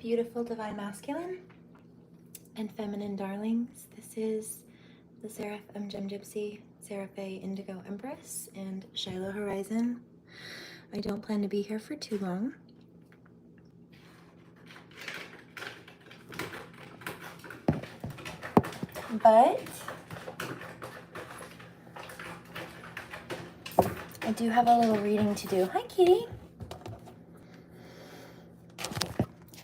beautiful divine masculine and feminine darlings. This is the Seraphim Gem Gypsy, SeraFae Indigo Empress, and Shiloh Horizon. I don't plan to be here for too long. But I do have a little reading to do. Hi, Kitty.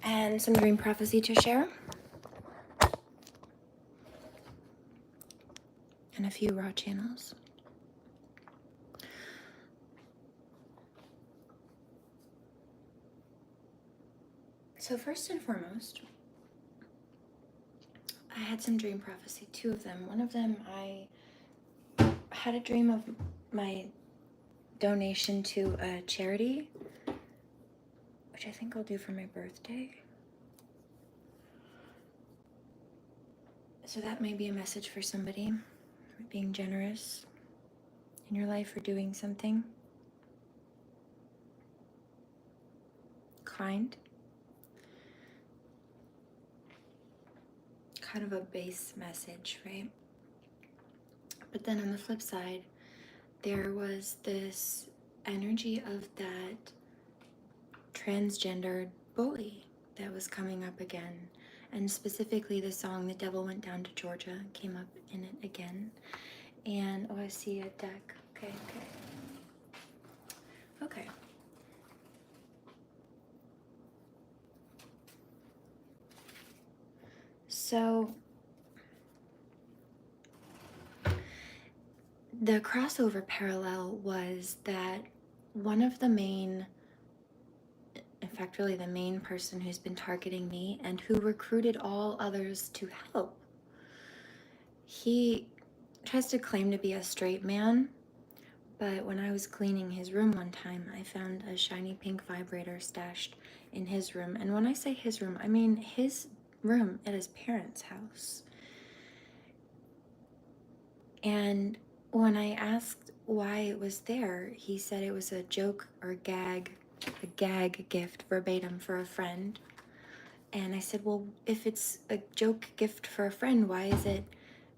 And some dream prophecy to share. And a few raw channels. So first and foremost, I had some dream prophecy, two of them. One of them, I had a dream of my donation to a charity, which I think I'll do for my birthday. So that may be a message for somebody, being generous in your life or doing something kind. Kind of a base message, right? But then on the flip side, there was this energy of that transgendered bully that was coming up again. And specifically the song The Devil Went Down to Georgia came up in it again. And, oh, I see a deck. Okay. So the crossover parallel was that one of the main, in fact, really the main person who's been targeting me and who recruited all others to help, he tries to claim to be a straight man, but when I was cleaning his room one time, I found a shiny pink vibrator stashed in his room. And when I say his room, I mean his room at his parents' house. And when I asked why it was there, he said it was a joke or a gag gift, verbatim, for a friend. And I said, well, if it's a joke gift for a friend, why is it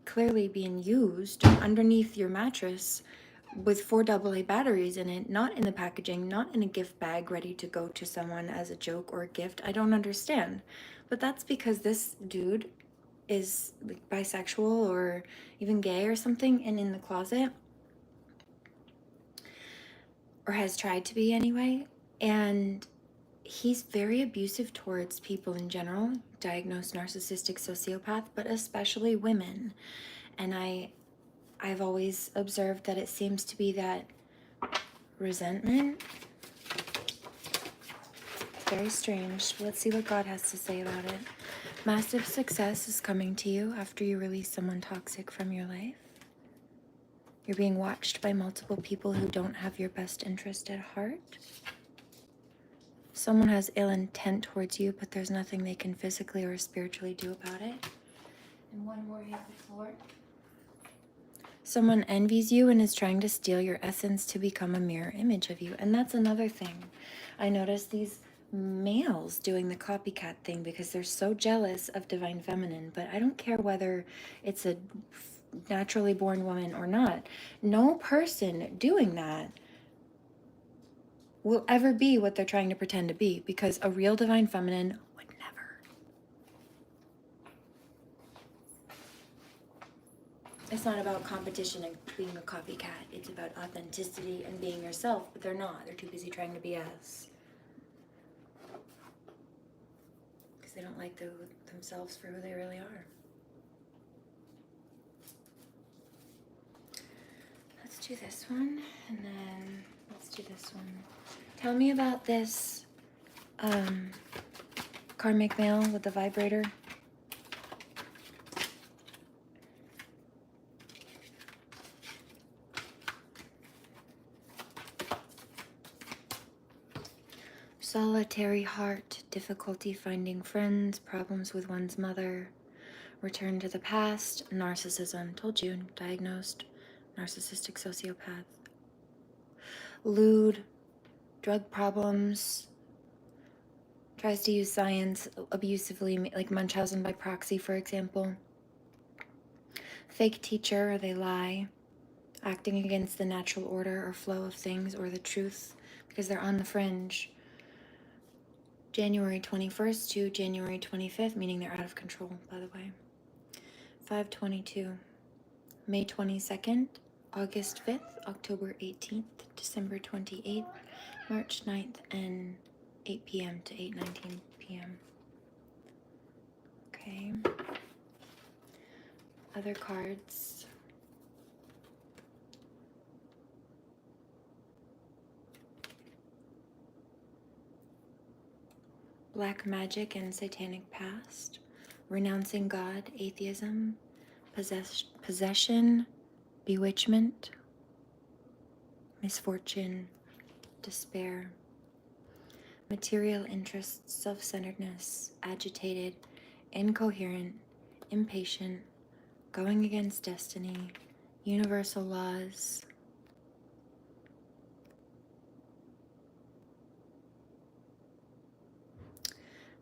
clearly being used underneath your mattress with 4 AA batteries in it, not in the packaging, not in a gift bag ready to go to someone as a joke or a gift? I don't understand. But that's because this dude is like bisexual or even gay or something and in the closet, or has tried to be anyway, and he's very abusive towards people in general, diagnosed narcissistic sociopath, but especially women. And I've always observed that it seems to be that resentment. It's very strange. Let's see what God has to say about it. Massive success is coming to you after you release someone toxic from your life. You're being watched by multiple people who don't have your best interest at heart. Someone has ill intent towards you, but there's nothing they can physically or spiritually do about it. And one more hit before. Someone envies you and is trying to steal your essence to become a mirror image of you. And that's another thing. I noticed these males doing the copycat thing because they're so jealous of divine feminine, but I don't care whether it's a naturally born woman or not. No person doing that will ever be what they're trying to pretend to be, because a real divine feminine would never. It's not about competition and being a copycat. It's about authenticity and being yourself, but they're not. They're too busy trying to be us. They don't like themselves for who they really are. Let's do this one, and then let's do this one. Tell me about this karmic male with the vibrator. Solitary heart, difficulty finding friends, problems with one's mother, return to the past, narcissism, told you, diagnosed narcissistic sociopath, lewd, drug problems, Tries to use science abusively, like Munchausen by proxy, for example. Fake teacher, or they lie, acting against the natural order or flow of things or the truth because they're on the fringe. January 21st to January 25th, meaning they're out of control, by the way. 5/22, May 22nd, August 5th, October 18th, December 28th, March 9th, and 8 p.m. to 8:19 p.m. Okay. Other cards. Black magic and satanic past. Renouncing God, atheism, possession, bewitchment, misfortune, despair. Material interests, self-centeredness, agitated, incoherent, impatient, going against destiny, universal laws.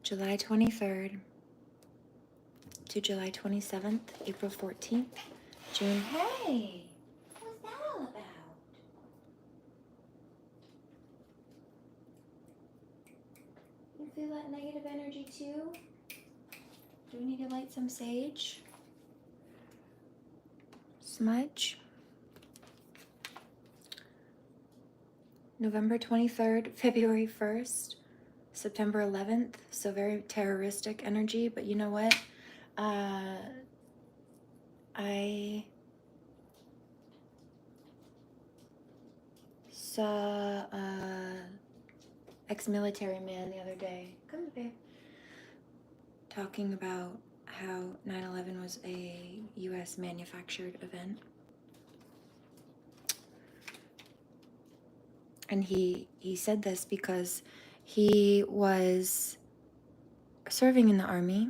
July 23rd to July 27th, April 14th, June. Hey, what's that all about? You feel that negative energy too? Do we need to light some sage? Smudge. November 23rd, February 1st, September 11th. So very terroristic energy, but you know what? I saw a ex-military man the other day. Come here, babe. Talking about how 9/11 was a US manufactured event. And he said this because he was serving in the army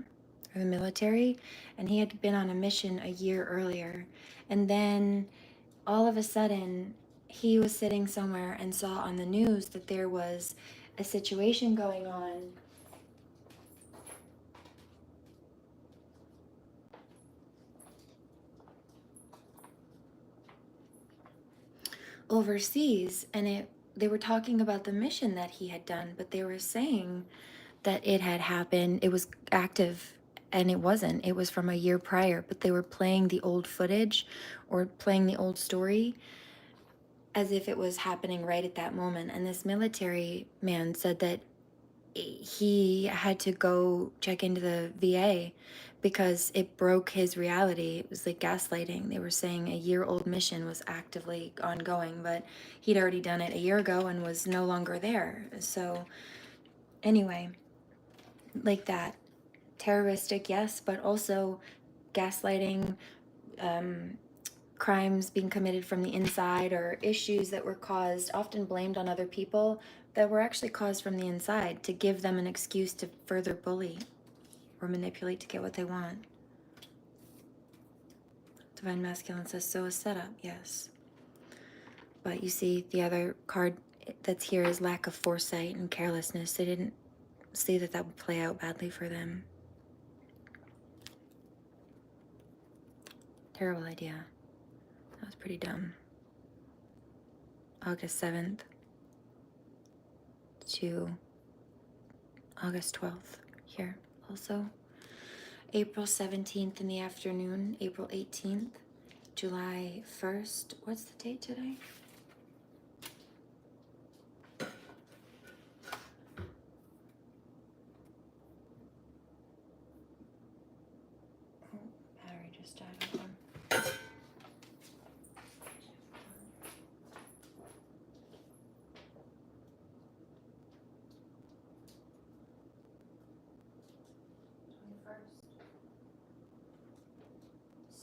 or the military, and he had been on a mission a year earlier. And then all of a sudden, he was sitting somewhere and saw on the news that there was a situation going on overseas, and they were talking about the mission that he had done, but they were saying that it had happened, it was active, and it wasn't. It was from a year prior, but they were playing the old footage or playing the old story as if it was happening right at that moment. And this military man said that he had to go check into the VA because it broke his reality. It was like gaslighting. They were saying a year-old mission was actively ongoing, but he'd already done it a year ago and was no longer there. So anyway, like that. Terroristic, yes, but also gaslighting, crimes being committed from the inside, or issues that were caused, often blamed on other people, that were actually caused from the inside to give them an excuse to further bully or manipulate to get what they want. Divine Masculine says, so a setup, yes. But you see, the other card that's here is lack of foresight and carelessness. They didn't see that that would play out badly for them. Terrible idea. That was pretty dumb. August 7th to August 12th here also. April 17th in the afternoon, April 18th, July 1st. What's the date today? Oh, battery just died. Hold on.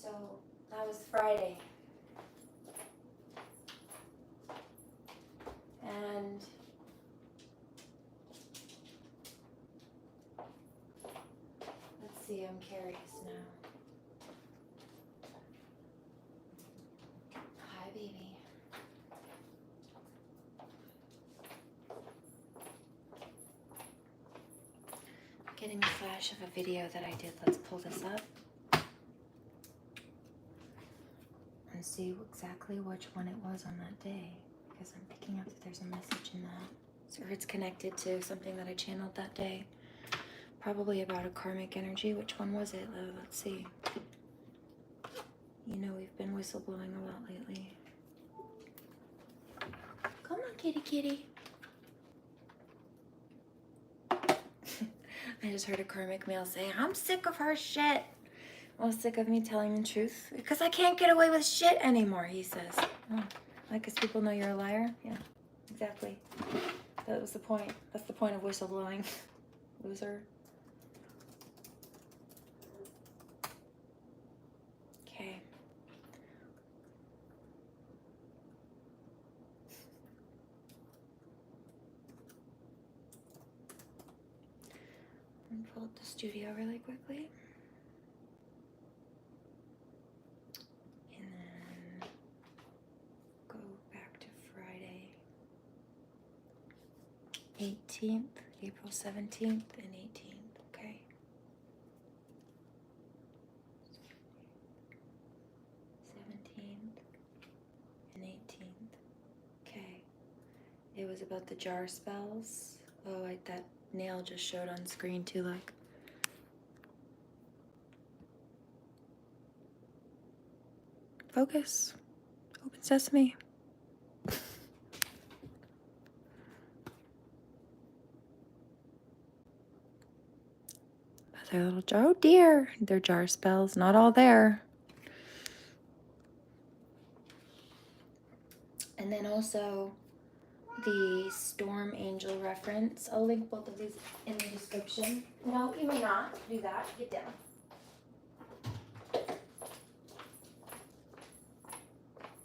So that was Friday. And let's see, I'm curious now. Hi, baby. Getting a flash of a video that I did. Let's pull this up and see exactly which one it was on that day, because I'm picking up that there's a message in that. So it's connected to something that I channeled that day. Probably about a karmic energy. Which one was it? Let's see. You know, we've been whistleblowing a lot lately. Come on, kitty kitty. I just heard a karmic male say, I'm sick of her shit. Well, sick of me telling the truth because I can't get away with shit anymore, he says. Oh, like, because people know you're a liar? Yeah, exactly. That was the point. That's the point of whistleblowing. Loser. Okay. I'm gonna pull up the studio really quickly. And then go back to Friday. 18th, April 17th and 18th, okay. 17th and 18th, okay. It was about the jar spells. Oh, that nail just showed on screen too, look. Focus. Open sesame. Their little jar. Oh dear, their jar spells. Not all there. And then also the Storm Angel reference. I'll link both of these in the description. No, you may not do that. Get down.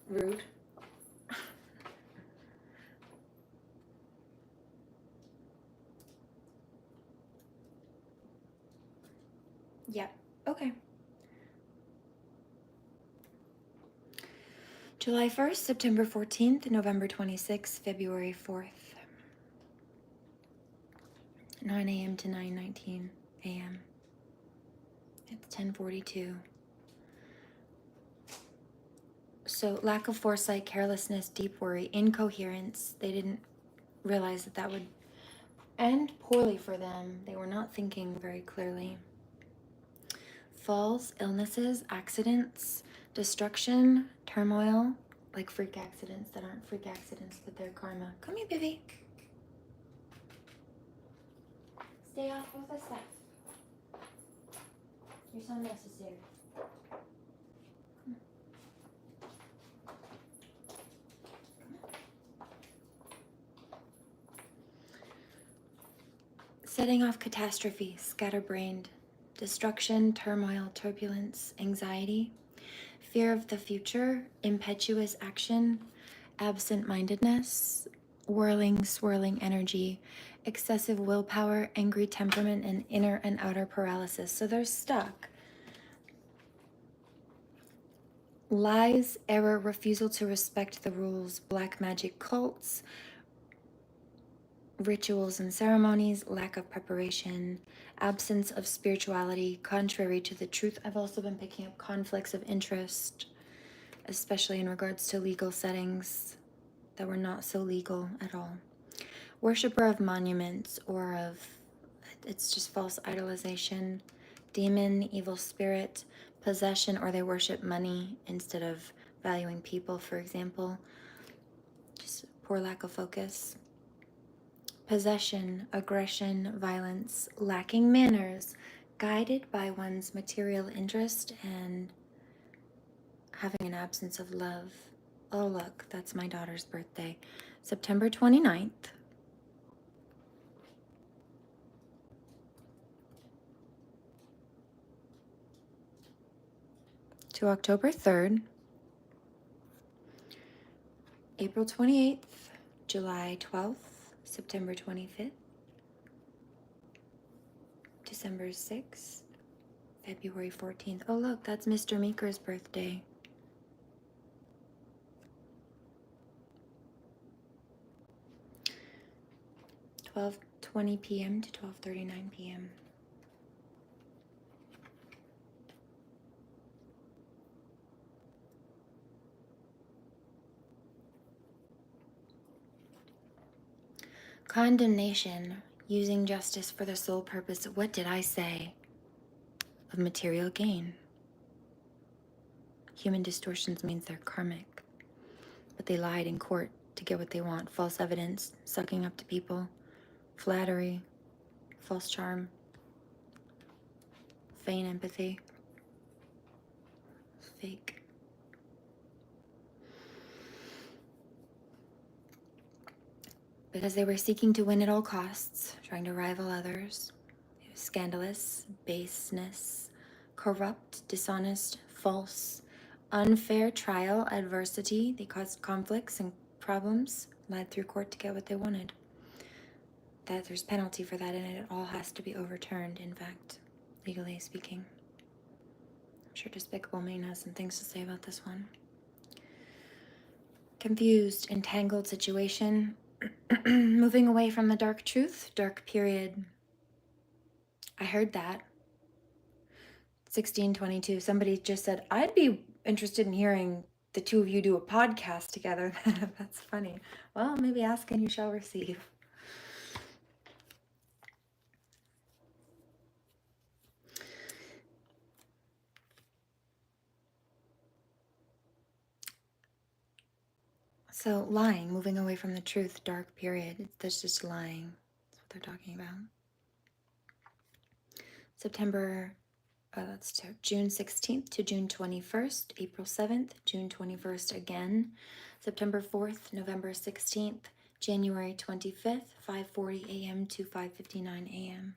Rude. Yep. Okay. July 1st, September 14th, November 26th, February 4th. 9 a.m. to 9:19 a.m. It's 10:42. So lack of foresight, carelessness, deep worry, incoherence. They didn't realize that that would end poorly for them. They were not thinking very clearly. Falls, illnesses, accidents, destruction, turmoil, like freak accidents that aren't freak accidents, but they're karma. Come here, baby. Stay off of the steps. You're so necessary. Setting off catastrophe, scatterbrained, destruction, turmoil, turbulence, anxiety, fear of the future, impetuous action, absent-mindedness, whirling, swirling energy, excessive willpower, angry temperament, and inner and outer paralysis. So they're stuck. Lies, error, refusal to respect the rules, black magic cults, rituals and ceremonies, lack of preparation, absence of spirituality, contrary to the truth. I've also been picking up conflicts of interest, especially in regards to legal settings that were not so legal at all. Worshipper of monuments or of, it's just false idolization, demon, evil spirit, possession, or they worship money instead of valuing people, for example. Just poor lack of focus. Possession, aggression, violence, lacking manners, guided by one's material interest and having an absence of love. Oh, look, that's my daughter's birthday. September 29th. To October 3rd. April 28th, July 12th, September 25th, December 6th, February 14th. Oh, look, that's Mr. Meeker's birthday. (12:20 p.m. to 12:39 p.m.) Condemnation, using justice for the sole purpose, what did I say? Of material gain. Human distortions means they're karmic, but they lied in court to get what they want. False evidence, sucking up to people, flattery, false charm, feign empathy, fake. Because they were seeking to win at all costs, trying to rival others. It was scandalous, baseness, corrupt, dishonest, false, unfair trial, adversity. They caused conflicts and problems, lied through court to get what they wanted. That there's penalty for that, and it all has to be overturned, in fact, legally speaking. I'm sure Despicable Me has some things to say about this one. Confused, entangled situation. Moving away from the dark truth, dark period. I heard that. 1622. Somebody just said, I'd be interested in hearing the two of you do a podcast together. That's funny. Well, maybe ask and you shall receive. So lying, moving away from the truth, dark period. That's just lying. That's what they're talking about. June 16th to June 21st, April 7th, June 21st again, September 4th, November 16th, January 25th, 5:40 a.m. to 5:59 a.m.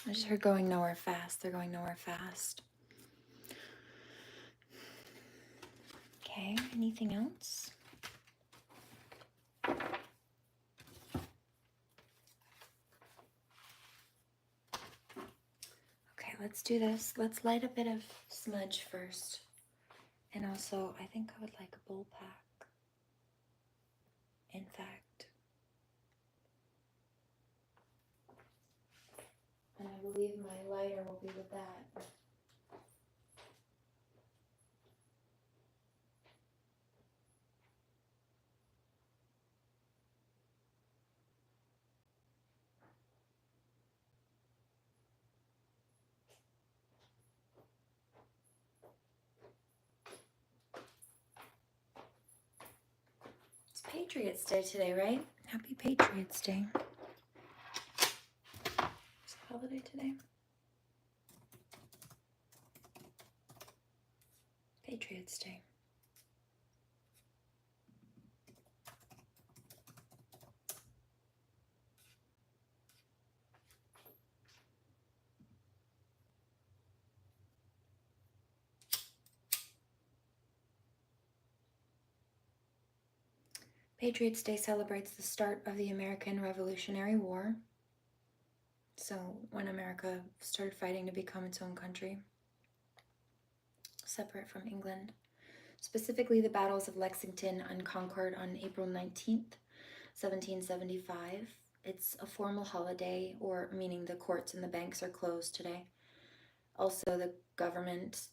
I just heard going nowhere fast. They're going nowhere fast. Okay, anything else? Okay, let's do this. Let's light a bit of smudge first. And also, I think I would like a bowl pack. In fact. And I believe my lighter will be with that. It's Patriots Day today, right? Happy Patriots Day. It's a holiday today. Patriots Day. Patriots Day celebrates the start of the American Revolutionary War. So when America started fighting to become its own country, separate from England. Specifically the battles of Lexington and Concord on April 19th, 1775. It's a formal holiday, or meaning the courts and the banks are closed today. Also the government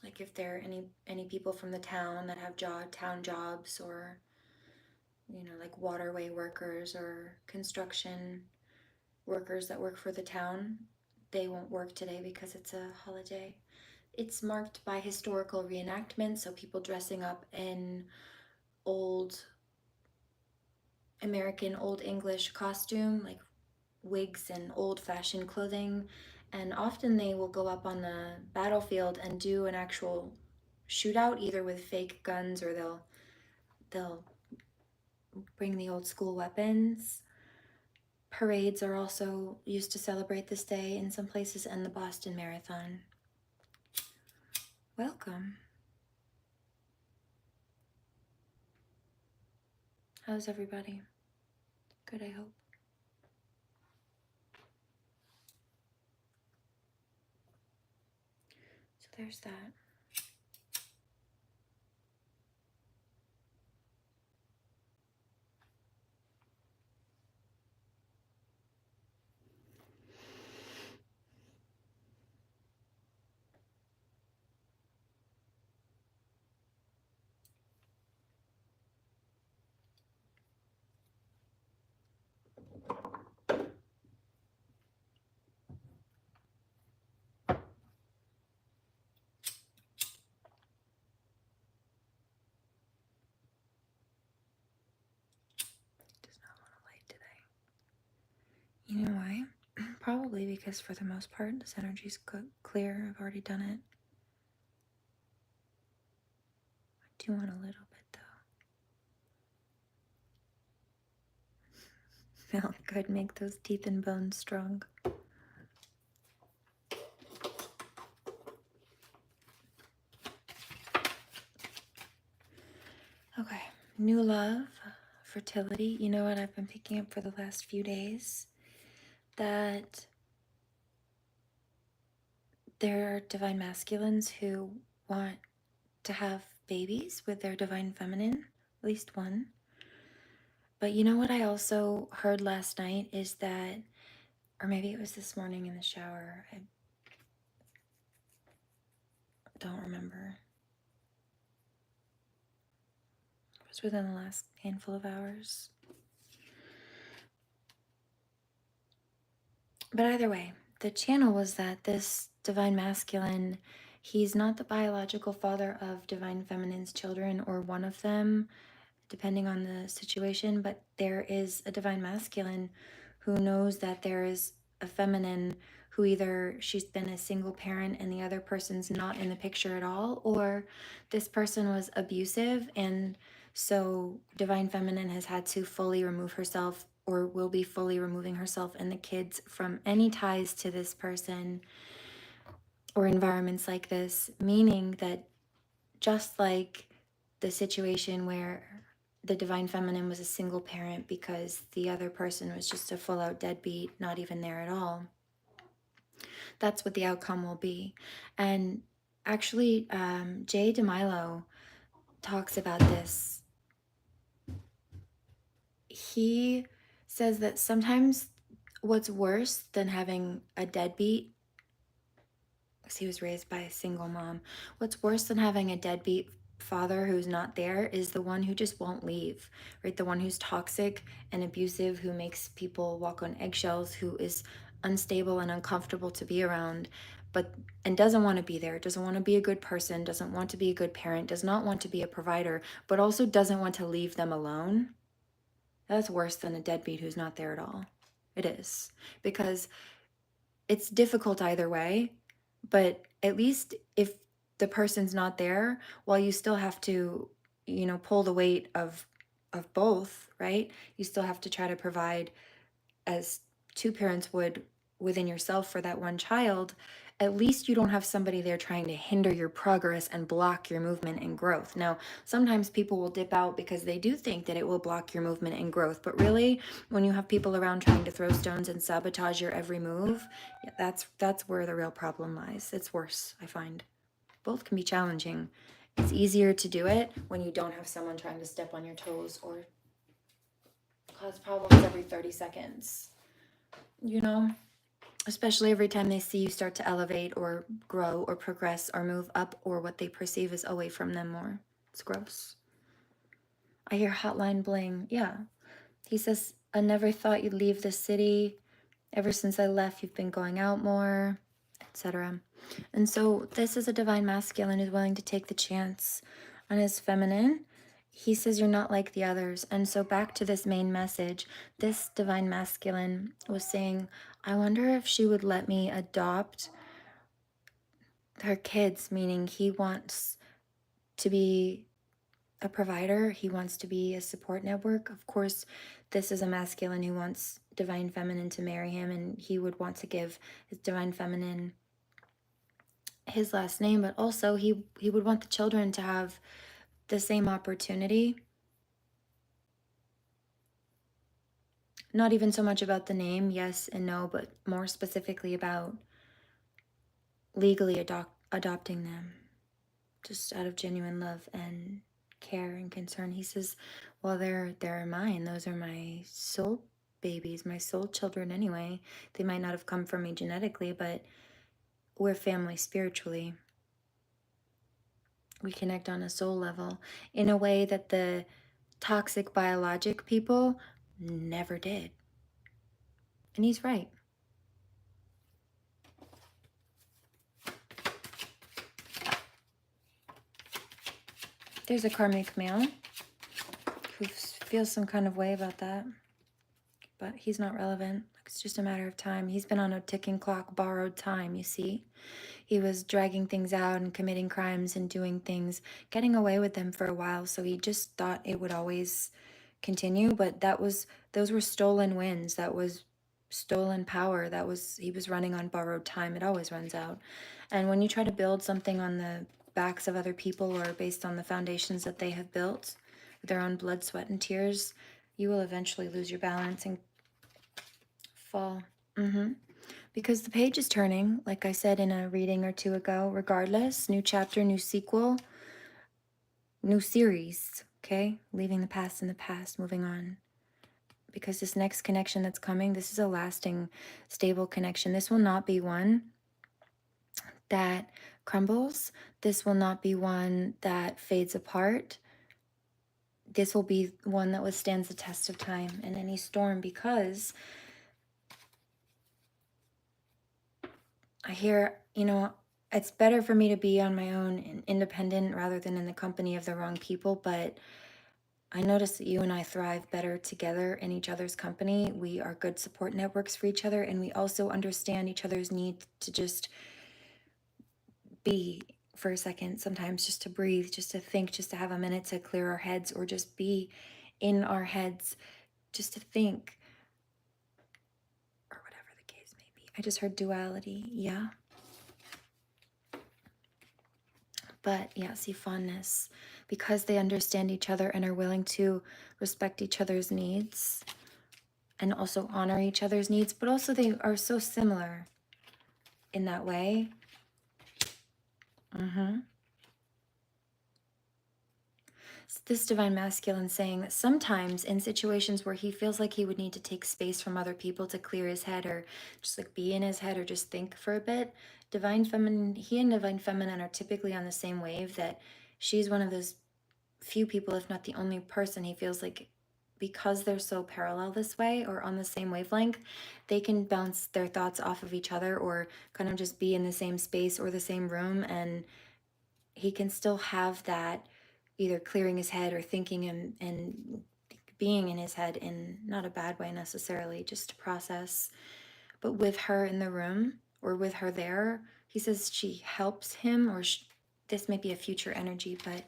like if there are any people from the town that have town jobs, or like waterway workers or construction workers that work for the town, they won't work today because it's a holiday. It's marked by historical reenactment, so people dressing up in old American, old English costume, like wigs and old-fashioned clothing, and often they will go up on the battlefield and do an actual shootout, either with fake guns or they'll bring the old school weapons. Parades are also used to celebrate this day in some places, and the Boston Marathon. Welcome. How's everybody? Good, I hope. So there's that. You know why? Probably because for the most part, this energy's clear. I've already done it. I do want a little bit, though. Felt good. Make those teeth and bones strong. Okay. New love, fertility. You know what I've been picking up for the last few days? That there are divine masculines who want to have babies with their divine feminine, at least one. But you know what I also heard last night is that, or maybe it was this morning in the shower, I don't remember. It was within the last handful of hours. But either way, the channel was that this divine masculine, he's not the biological father of divine feminine's children or one of them, depending on the situation, but there is a divine masculine who knows that there is a feminine who either she's been a single parent and the other person's not in the picture at all, or this person was abusive and so divine feminine has had to fully remove herself or will be fully removing herself and the kids from any ties to this person or environments like this, meaning that just like the situation where the divine feminine was a single parent because the other person was just a full-out deadbeat, not even there at all, that's what the outcome will be. And actually, Jay DeMilo talks about this. He says that sometimes what's worse than having a deadbeat, because he was raised by a single mom, what's worse than having a deadbeat father who's not there is the one who just won't leave, right? The one who's toxic and abusive, who makes people walk on eggshells, who is unstable and uncomfortable to be around, and doesn't want to be there, doesn't want to be a good person, doesn't want to be a good parent, does not want to be a provider, but also doesn't want to leave them alone. That's worse than a deadbeat who's not there at all. It is. Because it's difficult either way, but at least if the person's not there, while you still have to, pull the weight of both, right? You still have to try to provide as two parents would within yourself for that one child. At least you don't have somebody there trying to hinder your progress and block your movement and growth. Now, sometimes people will dip out because they do think that it will block your movement and growth, but really, when you have people around trying to throw stones and sabotage your every move, that's where the real problem lies. It's worse, I find. Both can be challenging. It's easier to do it when you don't have someone trying to step on your toes or cause problems every 30 seconds. Especially every time they see you start to elevate or grow or progress or move up, or what they perceive is away from them more. It's gross. I hear hotline bling. Yeah. He says, I never thought you'd leave the city. Ever since I left, you've been going out more, etc. And so this is a divine masculine who's willing to take the chance on his feminine. He says you're not like the others. And so back to this main message, this divine masculine was saying, I wonder if she would let me adopt her kids, meaning he wants to be a provider. He wants to be a support network. Of course, this is a masculine who wants divine feminine to marry him, and he would want to give his divine feminine his last name, but also he would want the children to have the same opportunity. Not even so much about the name, yes and no, but more specifically about legally adopting them, just out of genuine love and care and concern. He says, well, they're mine. Those are my soul babies, my soul children anyway. They might not have come from me genetically, but we're family spiritually. We connect on a soul level in a way that the toxic biologic people never did. And he's right. There's a karmic male who feels some kind of way about that, but he's not relevant. It's just a matter of time. He's been on a ticking clock, borrowed time, you see. He was dragging things out and committing crimes and doing things, getting away with them for a while. So he just thought it would always continue. But those were stolen wins. That was stolen power. He was running on borrowed time. It always runs out. And when you try to build something on the backs of other people or based on the foundations that they have built, their own blood, sweat, and tears, you will eventually lose your balance and fall. Because the page is turning, like I said in a reading or two ago, regardless, new chapter, new sequel, new series, okay? Leaving the past in the past, moving on. Because this next connection that's coming, this is a lasting, stable connection. This will not be one that crumbles. This will not be one that fades apart. This will be one that withstands the test of time in any storm, because I hear, it's better for me to be on my own and independent rather than in the company of the wrong people. But I notice that you and I thrive better together in each other's company. We are good support networks for each other, and we also understand each other's need to just be for a second, sometimes just to breathe, just to think, just to have a minute to clear our heads, or just be in our heads, just to think, or whatever the case may be. I just heard duality, yeah. But yeah, see, fondness, because they understand each other and are willing to respect each other's needs and also honor each other's needs, but also they are so similar in that way. It's this divine masculine saying that sometimes in situations where he feels like he would need to take space from other people to clear his head, or just like be in his head, or just think for a bit, divine feminine, he and divine feminine are typically on the same wave, that she's one of those few people, if not the only person, he feels like, because they're so parallel this way or on the same wavelength, they can bounce their thoughts off of each other or kind of just be in the same space or the same room, and he can still have that either clearing his head or thinking and being in his head, in not a bad way necessarily, just to process. But with her in the room or with her there, he says she helps him, or this may be a future energy, but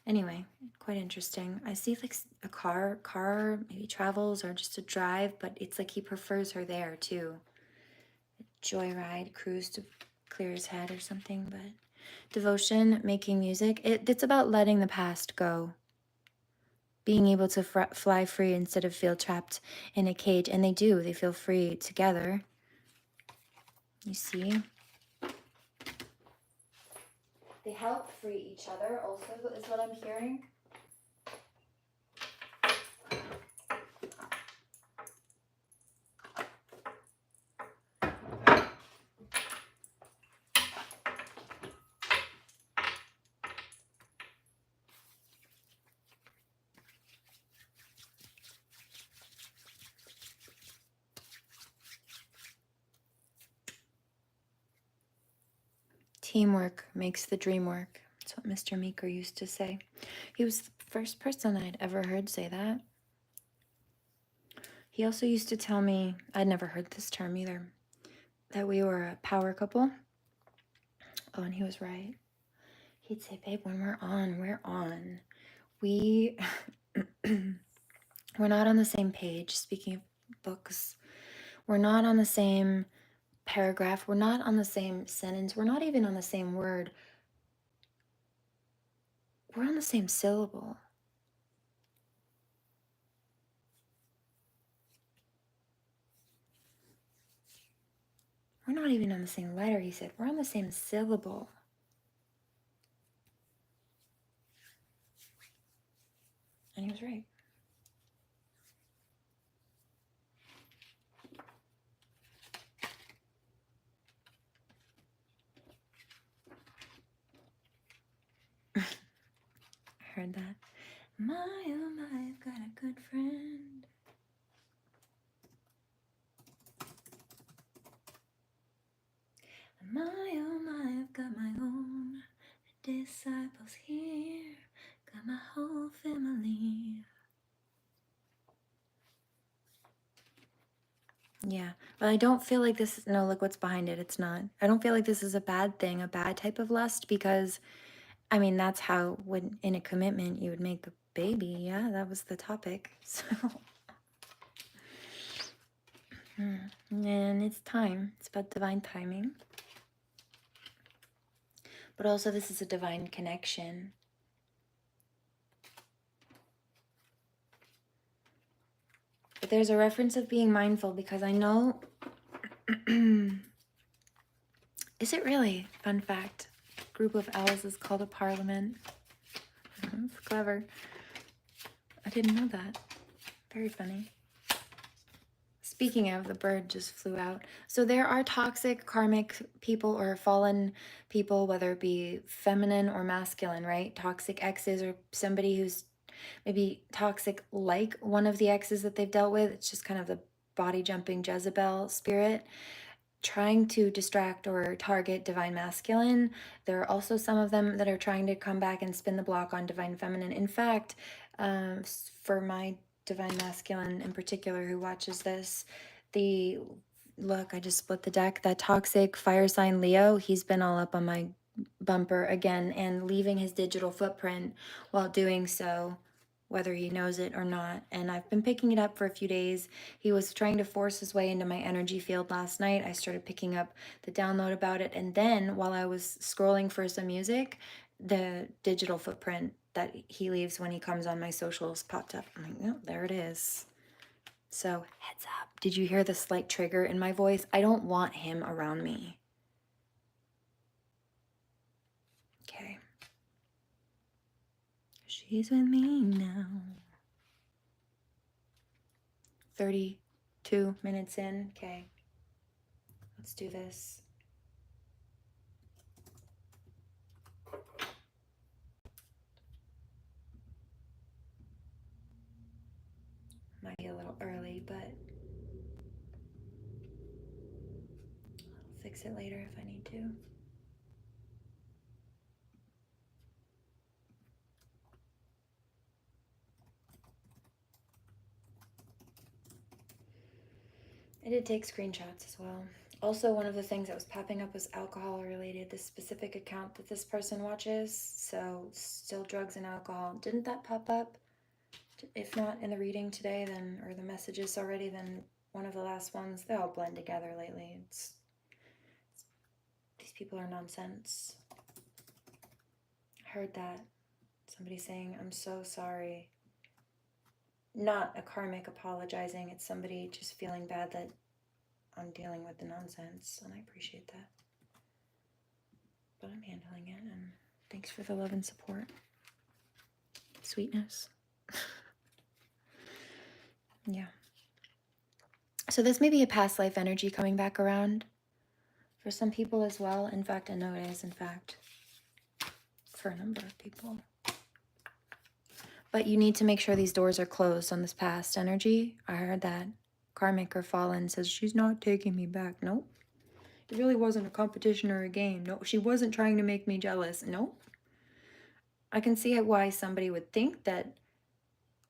anyway, quite interesting. I see like a car maybe travels or just a drive, but it's like he prefers her there too. A joyride, cruise to clear his head or something. But devotion, making music, it's about letting the past go. Being able to fly free instead of feel trapped in a cage. And they do, they feel free together. You see? They help free each other also, is what I'm hearing. Teamwork makes the dream work. That's what Mr. Meeker used to say. He was the first person I'd ever heard say that. He also used to tell me, I'd never heard this term either, that we were a power couple. Oh, and he was right. He'd say, babe, when we're on. We're not on the same page. Speaking of books, we're not on the same paragraph. We're not on the same sentence. We're not even on the same word. We're on the same syllable. We're not even on the same letter, he said. We're on the same syllable. And he was right. I heard that. My, oh my, I've got a good friend. My, oh my, I've got my own disciples here. Got my whole family. Yeah, but I don't feel like this is, no, look what's behind it. It's not. I don't feel like this is a bad thing, a bad type of lust, because I mean, that's how, when in a commitment, you would make a baby. Yeah, that was the topic. So, and it's time. It's about divine timing. But also, this is a divine connection. But there's a reference of being mindful, because I know. Is it really? Fun fact. Group of owls is called a parliament. That's clever. I didn't know that. Very funny. Speaking of, the bird just flew out. So there are toxic karmic people or fallen people, whether it be feminine or masculine, right? Toxic exes, or somebody who's maybe toxic like one of the exes that they've dealt with. It's just kind of the body jumping Jezebel spirit, trying to distract or target divine masculine. There are also some of them that are trying to come back and spin the block on divine feminine. In fact, for my divine masculine in particular who watches this, the look, I just split the deck, that toxic fire sign Leo, he's been all up on my bumper again and leaving his digital footprint while doing so, whether he knows it or not. And I've been picking it up for a few days. He was trying to force his way into my energy field last night. I started picking up the download about it. And then while I was scrolling for some music, the digital footprint that he leaves when he comes on my socials popped up. I'm like, oh, there it is. So heads up. Did you hear the slight trigger in my voice? I don't want him around me. Okay. She's with me now. 32 minutes in. Okay. Let's do this. Might be a little early, but I'll fix it later if I need to. I did take screenshots as well. Also, one of the things that was popping up was alcohol related, this specific account that this person watches. So still drugs and alcohol. Didn't that pop up? If not in the reading today, then, or the messages already, then one of the last ones. They all blend together lately. These people are nonsense. I heard that. Somebody saying, I'm so sorry. Not a karmic apologizing. It's somebody just feeling bad that I'm dealing with the nonsense, and I appreciate that. But I'm handling it, and thanks for the love and support. Sweetness. Yeah. So this may be a past life energy coming back around for some people as well. In fact, I know it is, in fact, for a number of people. But you need to make sure these doors are closed on this past energy. I heard that. Karmic or fallen says, she's not taking me back. Nope. It really wasn't a competition or a game. No, she wasn't trying to make me jealous. Nope. I can see why somebody would think that,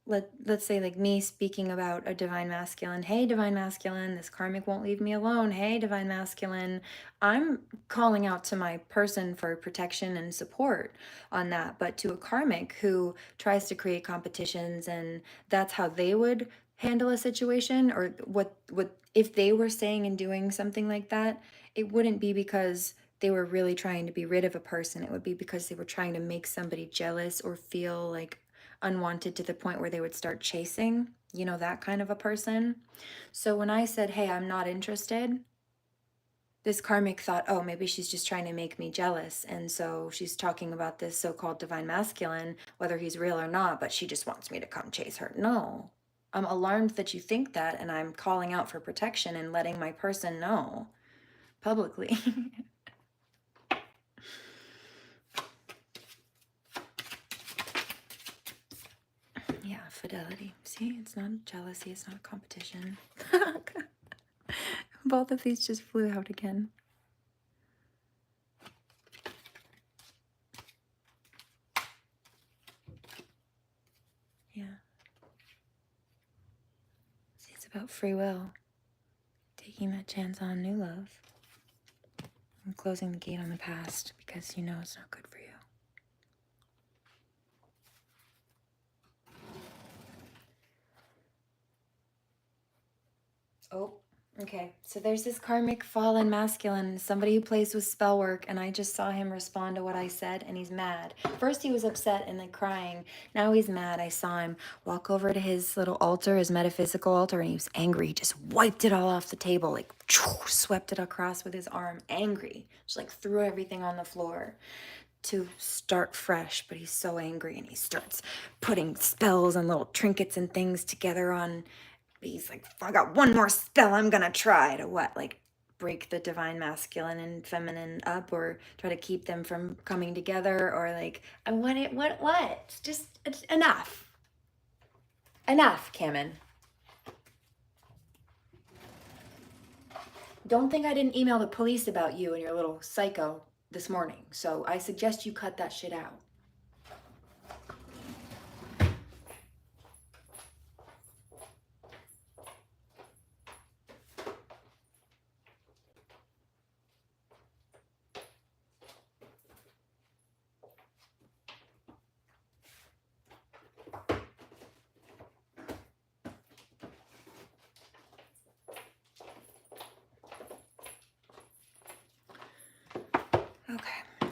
let's say like me speaking about a divine masculine. Hey, divine masculine, this karmic won't leave me alone. Hey, divine masculine. I'm calling out to my person for protection and support on that. But to a karmic who tries to create competitions, and that's how they would handle a situation, or what if they were saying and doing something like that, it wouldn't be because they were really trying to be rid of a person. It would be because they were trying to make somebody jealous or feel like unwanted to the point where they would start chasing, that kind of a person. So when I said, hey, I'm not interested, this karmic thought, oh, maybe she's just trying to make me jealous. And so she's talking about this so-called divine masculine, whether he's real or not, but she just wants me to come chase her. No, I'm alarmed that you think that, and I'm calling out for protection and letting my person know publicly. Yeah, fidelity. See, it's not jealousy, it's not competition. Both of these just flew out again. Yeah. See, it's about free will. taking that chance on new love. I'm closing the gate on the past because you know it's not good for you. Oh, okay. So there's this karmic fallen masculine, somebody who plays with spell work, and I just saw him respond to what I said, and he's mad. First he was upset and then crying. Now he's mad. I saw him walk over to his little altar, his metaphysical altar, and he was angry. He just wiped it all off the table, like swept it across with his arm, angry. Just like threw everything on the floor to start fresh, but he's so angry, and he starts putting spells and little trinkets and things together on. He's like, I got one more spell I'm gonna try to what? Like break the divine masculine and feminine up, or try to keep them from coming together, or like, I want it, what? Just it's enough. Enough, Kamen. Don't think I didn't email the police about you and your little psycho this morning, so I suggest you cut that shit out. Okay.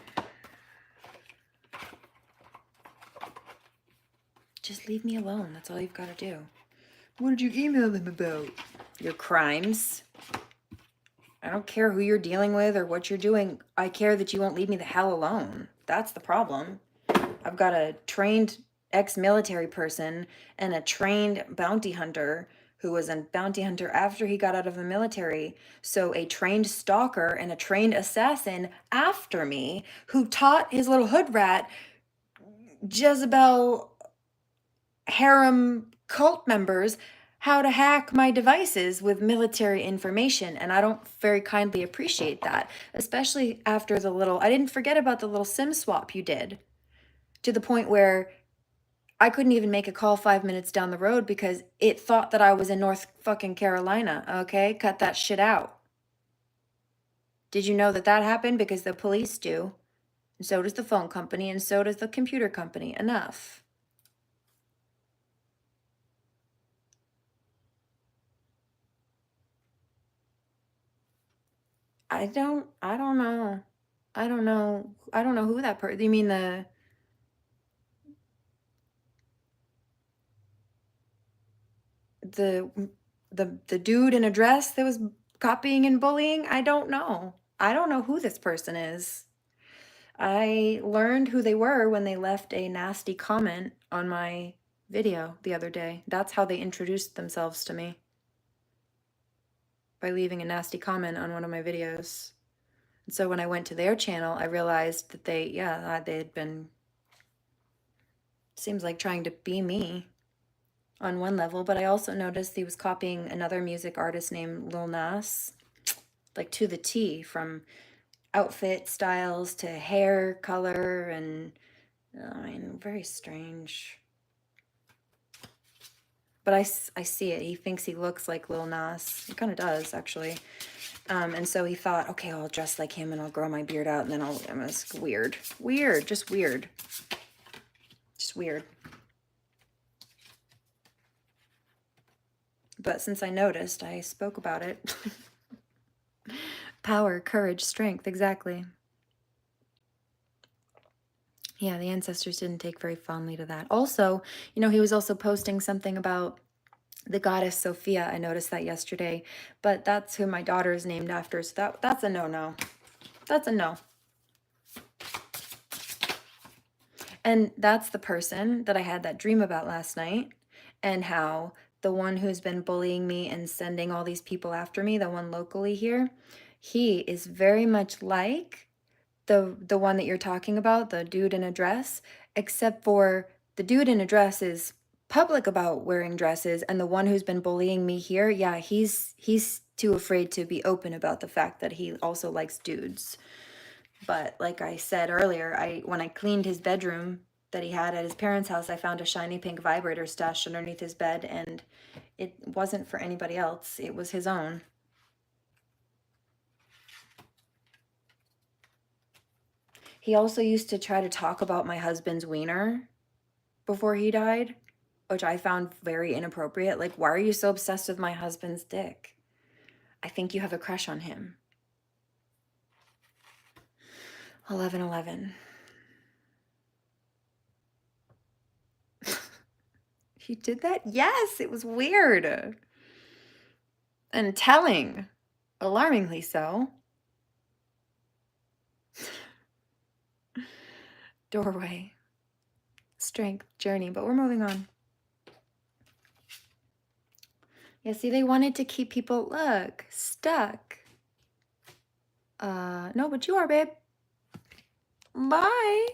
Just leave me alone. That's all you've got to do. What did you email them about? Your crimes. I don't care who you're dealing with or what you're doing. I care that you won't leave me the hell alone. That's the problem. I've got a trained ex-military person and a trained bounty hunter who was a bounty hunter after he got out of the military. So a trained stalker and a trained assassin after me who taught his little hood rat Jezebel harem cult members how to hack my devices with military information, and I don't very kindly appreciate that, especially after the little, I didn't forget about the little SIM swap you did, to the point where I couldn't even make a call 5 minutes down the road because it thought that I was in North fucking Carolina, okay? Cut that shit out. Did you know that that happened? Because the police do, and so does the phone company, and so does the computer company. Enough. I don't know. I don't know who that person, you mean the the dude in a dress that was copying and bullying? I don't know. I don't know who this person is. I learned who they were when they left a nasty comment on my video the other day. That's how they introduced themselves to me. By leaving a nasty comment on one of my videos. And so when I went to their channel, I realized that they had been, seems like trying to be me on one level, but I also noticed he was copying another music artist named Lil Nas, like to the T, from outfit styles to hair color, and I mean, very strange. But I see it. He thinks he looks like Lil Nas. He kind of does, actually. And so he thought, okay, I'll dress like him and I'll grow my beard out, and then it's weird. Weird, just weird. Just weird. But since I noticed, I spoke about it. Power, courage, strength, exactly. Yeah, the ancestors didn't take very fondly to that. Also, you know, he was also posting something about the goddess Sophia. I noticed that yesterday, but that's who my daughter is named after, so that's a no-no. That's a no. And that's the person that I had that dream about last night, and how the one who's been bullying me and sending all these people after me, the one locally here, he is very much like the one that you're talking about, the dude in a dress, except for the dude in a dress is public about wearing dresses, and the one who's been bullying me here, yeah, he's too afraid to be open about the fact that he also likes dudes. But like I said earlier, when I cleaned his bedroom that he had at his parents' house, I found a shiny pink vibrator stashed underneath his bed, and it wasn't for anybody else. It was his own. He also used to try to talk about my husband's wiener before he died, which I found very inappropriate. Like, why are you so obsessed with my husband's dick? I think you have a crush on him. 11:11. He did that? Yes, it was weird. And telling. Alarmingly so. Doorway. Strength. Journey. But we're moving on. Yeah, see, they wanted to keep people, look, stuck. No, but you are, babe. Bye.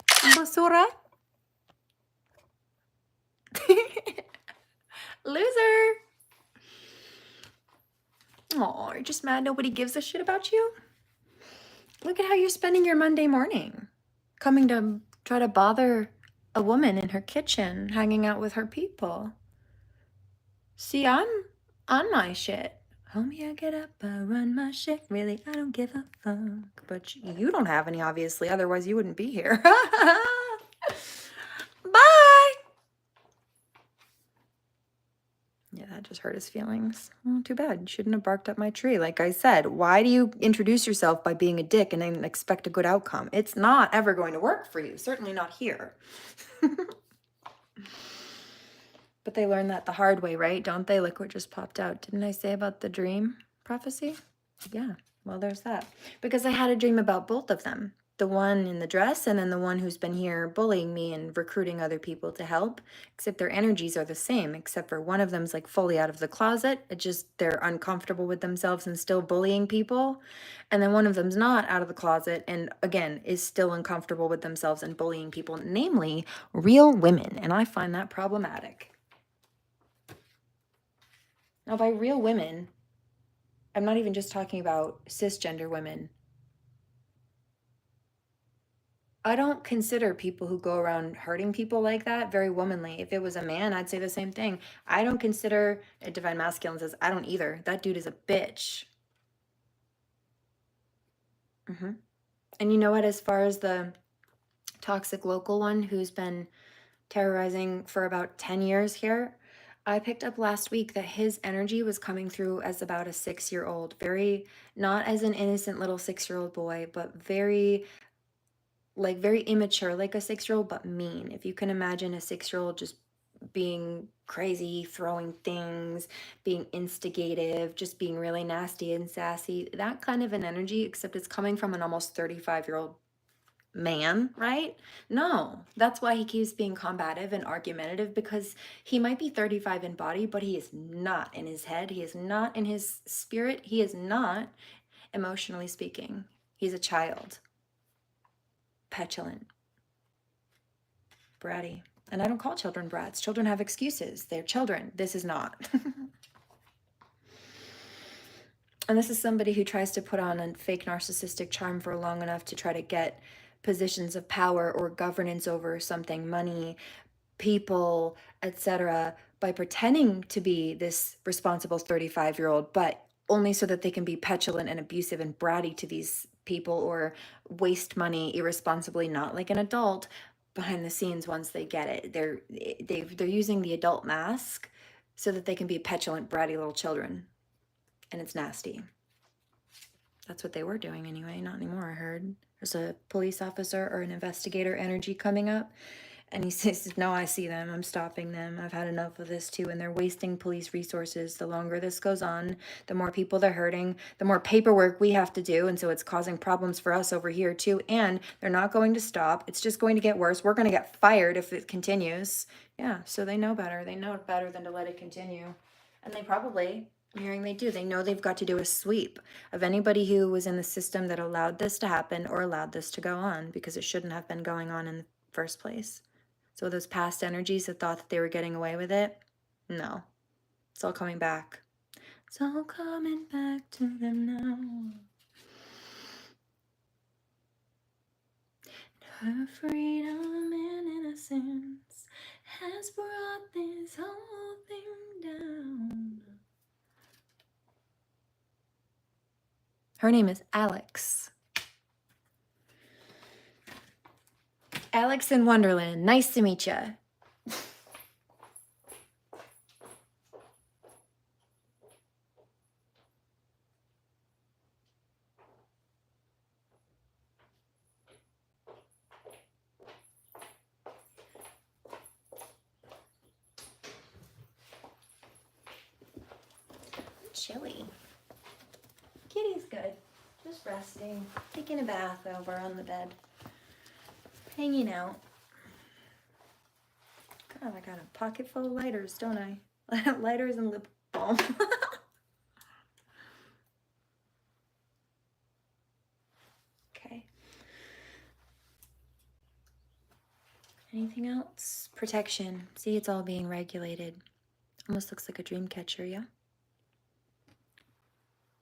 Basura. Loser. Oh, you're just mad nobody gives a shit about you? Look at how you're spending your Monday morning. Coming to try to bother a woman in her kitchen, hanging out with her people. See, I'm on my shit. Homie, I get up, I run my shit. Really, I don't give a fuck. But you don't have any, obviously. Otherwise, you wouldn't be here. Bye. Yeah, that just hurt his feelings. Oh, too bad. You shouldn't have barked up my tree. Like I said, why do you introduce yourself by being a dick and then expect a good outcome? It's not ever going to work for you. Certainly not here. But they learn that the hard way, right? Don't they? Look what just popped out. Didn't I say about the dream prophecy? Yeah, well, there's that. Because I had a dream about both of them. The one in the dress and then the one who's been here bullying me and recruiting other people to help. Except their energies are the same, except for one of them's like fully out of the closet. It just, they're uncomfortable with themselves and still bullying people. And then one of them's not out of the closet and again, is still uncomfortable with themselves and bullying people, namely real women. And I find that problematic. Now, by real women, I'm not even just talking about cisgender women. I don't consider people who go around hurting people like that very womanly. If it was a man, I'd say the same thing. I don't consider, Divine Masculine says, I don't either. That dude is a bitch. And you know what, as far as the toxic local one who's been terrorizing for about 10 years here, I picked up last week that his energy was coming through as about a 6-year-old. Very, not as an innocent little 6-year-old boy, but very immature, like a 6-year-old, but mean. If you can imagine a 6-year-old just being crazy, throwing things, being instigative, just being really nasty and sassy, that kind of an energy, except it's coming from an almost 35-year-old man, right? No, that's why he keeps being combative and argumentative, because he might be 35 in body, but he is not in his head. He is not in his spirit. He is not emotionally speaking. He's a child. Petulant. Bratty. And I don't call children brats. Children have excuses. They're children. This is not. And this is somebody who tries to put on a fake narcissistic charm for long enough to try to get positions of power or governance over something, money, people, etc., by pretending to be this responsible 35-year-old, but only so that they can be petulant and abusive and bratty to these people or waste money irresponsibly, not like an adult behind the scenes. Once they get it, they're using the adult mask so that they can be petulant, bratty little children, and it's nasty. That's what they were doing anyway. Not anymore, I heard. There's a police officer or an investigator energy coming up. And he says, no, I see them. I'm stopping them. I've had enough of this too. And they're wasting police resources. The longer this goes on, the more people they're hurting, the more paperwork we have to do. And so it's causing problems for us over here too. And they're not going to stop. It's just going to get worse. We're going to get fired if it continues. Yeah, so they know better. They know better than to let it continue. And they probably, I'm hearing they do. They know they've got to do a sweep of anybody who was in the system that allowed this to happen or allowed this to go on, because it shouldn't have been going on in the first place. So those past energies that thought that they were getting away with it, no. It's all coming back. It's all coming back to them now. Her freedom and innocence has brought this whole thing down. Her name is Alex. Alex in Wonderland, nice to meet ya. Chilly. Kitty's good. Just resting. Taking a bath over on the bed. Hanging out. God, I got a pocket full of lighters, don't I? Lighters and lip balm. Okay. Anything else? Protection. See, it's all being regulated. Almost looks like a dream catcher, yeah?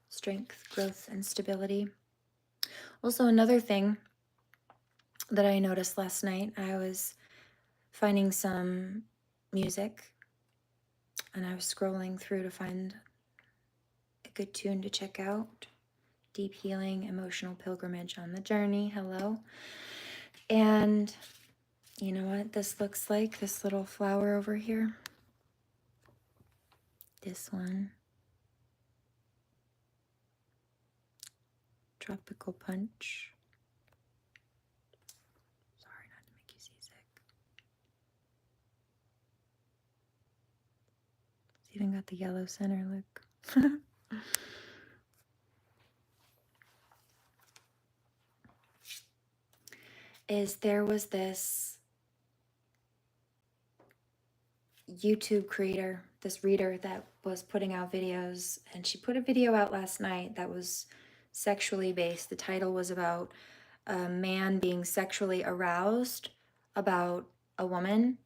Strength, growth, and stability. Also, another thing that I noticed last night, I was finding some music and I was scrolling through to find a good tune to check out. Deep Healing, Emotional Pilgrimage on the Journey. Hello. And you know what this looks like? This little flower over here. This one. Tropical Punch. Sorry not to make you seasick. It's even got the yellow center, look. There was this YouTube creator, this reader that was putting out videos, and she put a video out last night that was sexually based. The title was about a man being sexually aroused about a woman,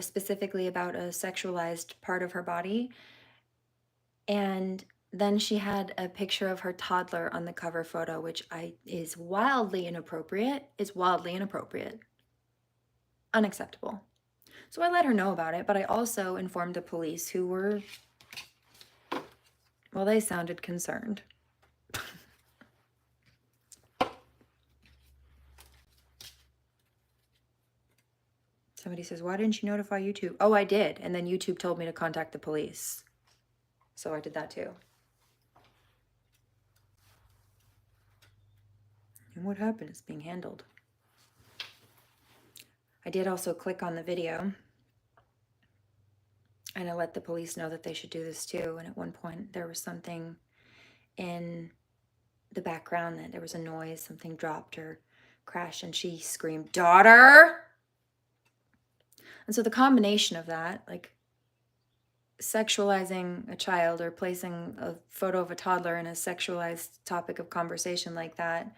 specifically about a sexualized part of her body. And then she had a picture of her toddler on the cover photo, which is wildly inappropriate. It's wildly inappropriate. Unacceptable. So I let her know about it, but I also informed the police, who were, well, they sounded concerned. Somebody says, why didn't you notify YouTube? Oh, I did. And then YouTube told me to contact the police. So I did that too. And what happened is being handled. I did also click on the video, and I let the police know that they should do this too. And at one point there was something in the background, that there was a noise, something dropped or crashed, and she screamed, "Daughter!" And so the combination of that, like sexualizing a child or placing a photo of a toddler in a sexualized topic of conversation like that,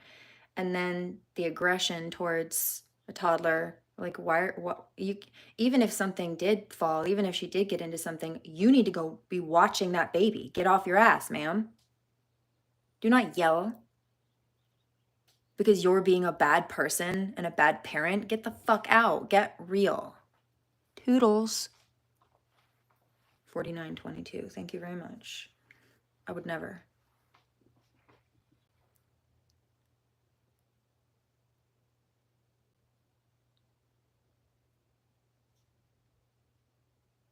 and then the aggression towards a toddler, like even if something did fall, even if she did get into something, you need to go be watching that baby. Get off your ass, ma'am. Do not yell because you're being a bad person and a bad parent. Get the fuck out. Get real. Toodles. 4922. Thank you very much. I would never.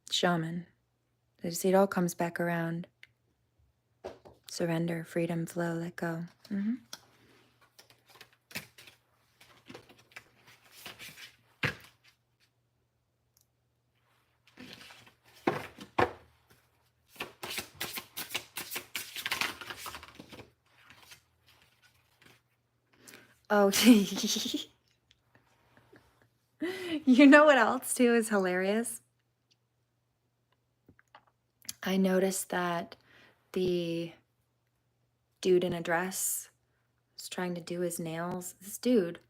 Shaman. See, it all comes back around. Surrender, freedom, flow, let go. Mm-hmm. Oh, you know what else too is hilarious? I noticed that the dude in a dress was trying to do his nails. This dude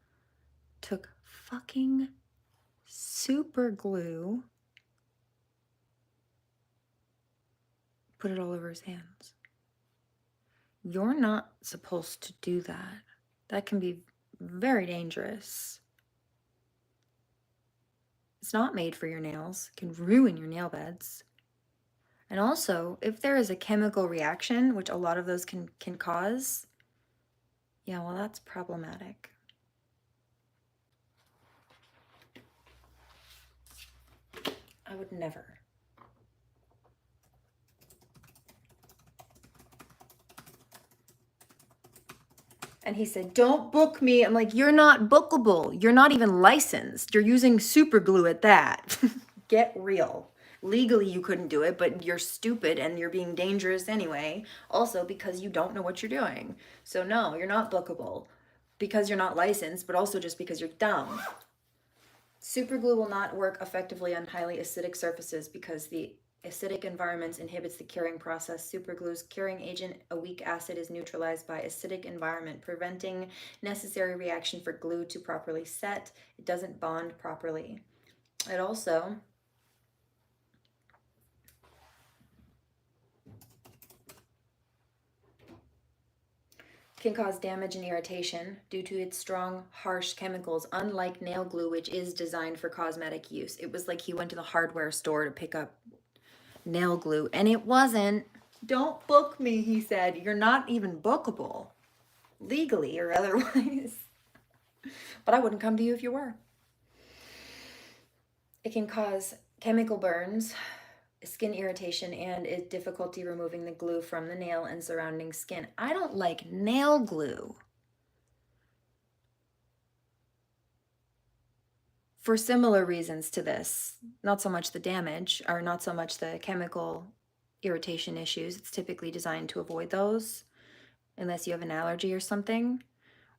took fucking super glue, put it all over his hands. You're not supposed to do that. That can be very dangerous. It's not made for your nails. It can ruin your nail beds. And also, if there is a chemical reaction, which a lot of those can cause, yeah, well, that's problematic. would never. And he said, don't book me. I'm like, you're not bookable. You're not even licensed. You're using super glue at that. Get real. Legally, you couldn't do it, but you're stupid and you're being dangerous anyway. Also, because you don't know what you're doing. So no, you're not bookable because you're not licensed, but also just because you're dumb. Super glue will not work effectively on highly acidic surfaces because the acidic environments inhibits the curing process. Superglue's curing agent, a weak acid, is neutralized by acidic environment, preventing necessary reaction for glue to properly set. It doesn't bond properly. It also can cause damage and irritation due to its strong, harsh chemicals, unlike nail glue, which is designed for cosmetic use. It was like he went to the hardware store to pick up nail glue, and it wasn't. Don't book me, he said. You're not even bookable, legally or otherwise. But I wouldn't come to you if you were. It can cause chemical burns, skin irritation, and difficulty removing the glue from the nail and surrounding skin. I don't like nail glue for similar reasons to this. Not so much the damage, or not so much the chemical irritation issues. It's typically designed to avoid those, unless you have an allergy or something,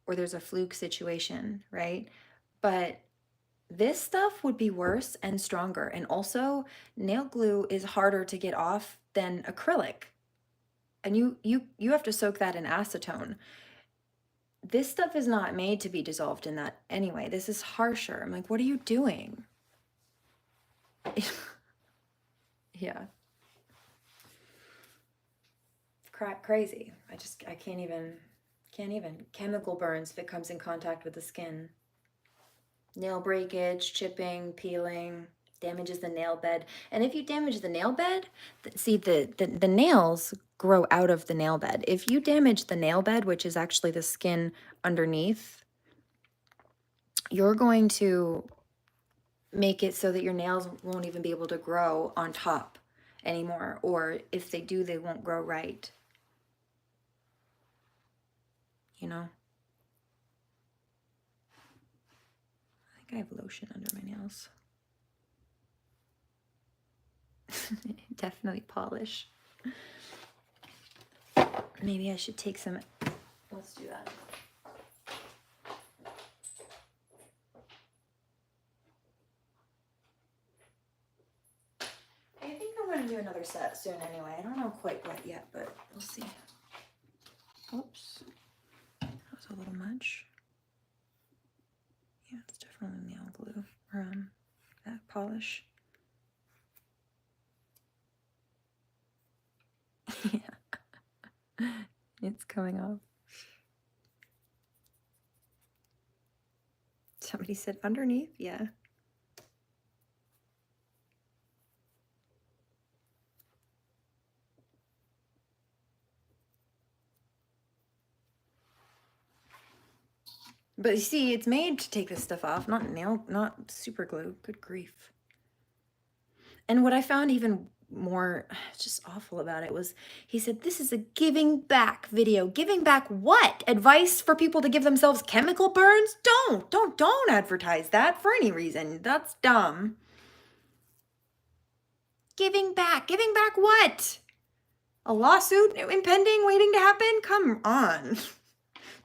or there's a fluke situation, right? But this stuff would be worse and stronger. And also, nail glue is harder to get off than acrylic. And you have to soak that in acetone. This stuff is not made to be dissolved in that anyway. This is harsher. I'm like, what are you doing? Yeah. Crazy. I can't even. Chemical burns if it comes in contact with the skin. Nail breakage, chipping, peeling, damages the nail bed. And if you damage the nail bed, see, the nails grow out of the nail bed. If you damage the nail bed, which is actually the skin underneath, you're going to make it so that your nails won't even be able to grow on top anymore. Or if they do, they won't grow right. You know? I think I have lotion under my nails. Definitely polish. Maybe I should take some. Let's do that. I think I'm going to do another set soon anyway. I don't know quite what yet, but we'll see. Oops. That was a little much. Yeah, it's definitely nail glue. Or that polish. Yeah. It's coming off. Somebody said underneath? Yeah. But you see, it's made to take this stuff off, not super glue. Good grief. And what I found even more just awful about it was he said, this is a giving back video. Giving back what? Advice for people to give themselves chemical burns? Don't advertise that for any reason. That's dumb. Giving back what? A lawsuit impending, waiting to happen? Come on.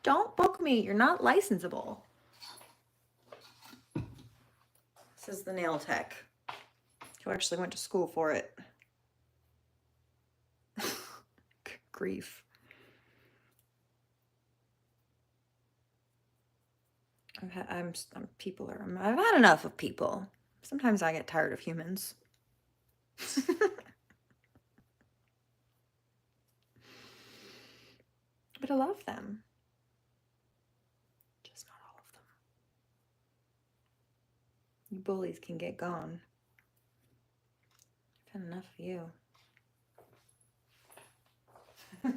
Don't book me. You're not licensable. This is the nail tech who actually went to school for it. Grief. I've had enough of people. Sometimes I get tired of humans. But I love them. Just not all of them. You bullies can get gone. I've had enough of you. I'm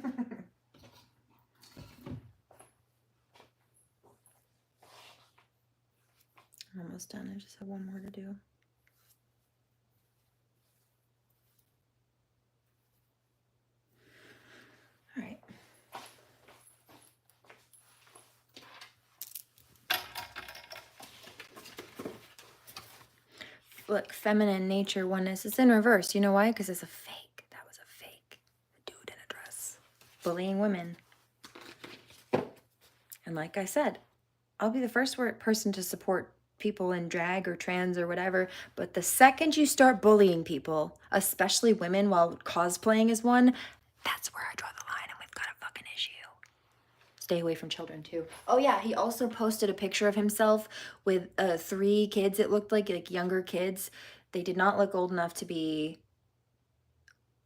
almost done. I just have one more to do. look, feminine nature oneness. It's in reverse. You know why? Because it's a fake. That was a fake. A dude in a dress. Bullying women. And like I said, I'll be the first person to support people in drag or trans or whatever. But the second you start bullying people, especially women while cosplaying as one, that's where I draw the line and we've got a fucking issue. Stay away from children too. Oh yeah, he also posted a picture of himself with 3 kids. It looked like younger kids. They did not look old enough to be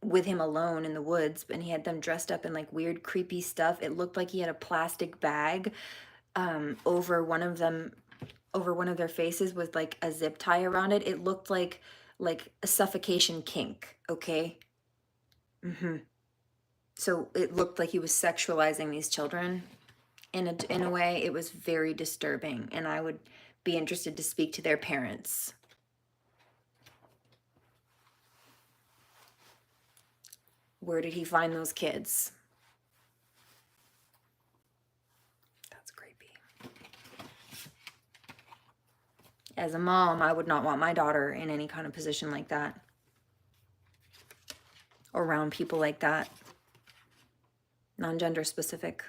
with him alone in the woods, and he had them dressed up in like weird creepy stuff. It looked like he had a plastic bag over one of their faces with like a zip tie around it. It looked like a suffocation kink, okay? So it looked like he was sexualizing these children in a way. It was very disturbing, and I would be interested to speak to their parents. Where did he find those kids? That's creepy. As a mom, I would not want my daughter in any kind of position like that. Or around people like that. Non-gender specific.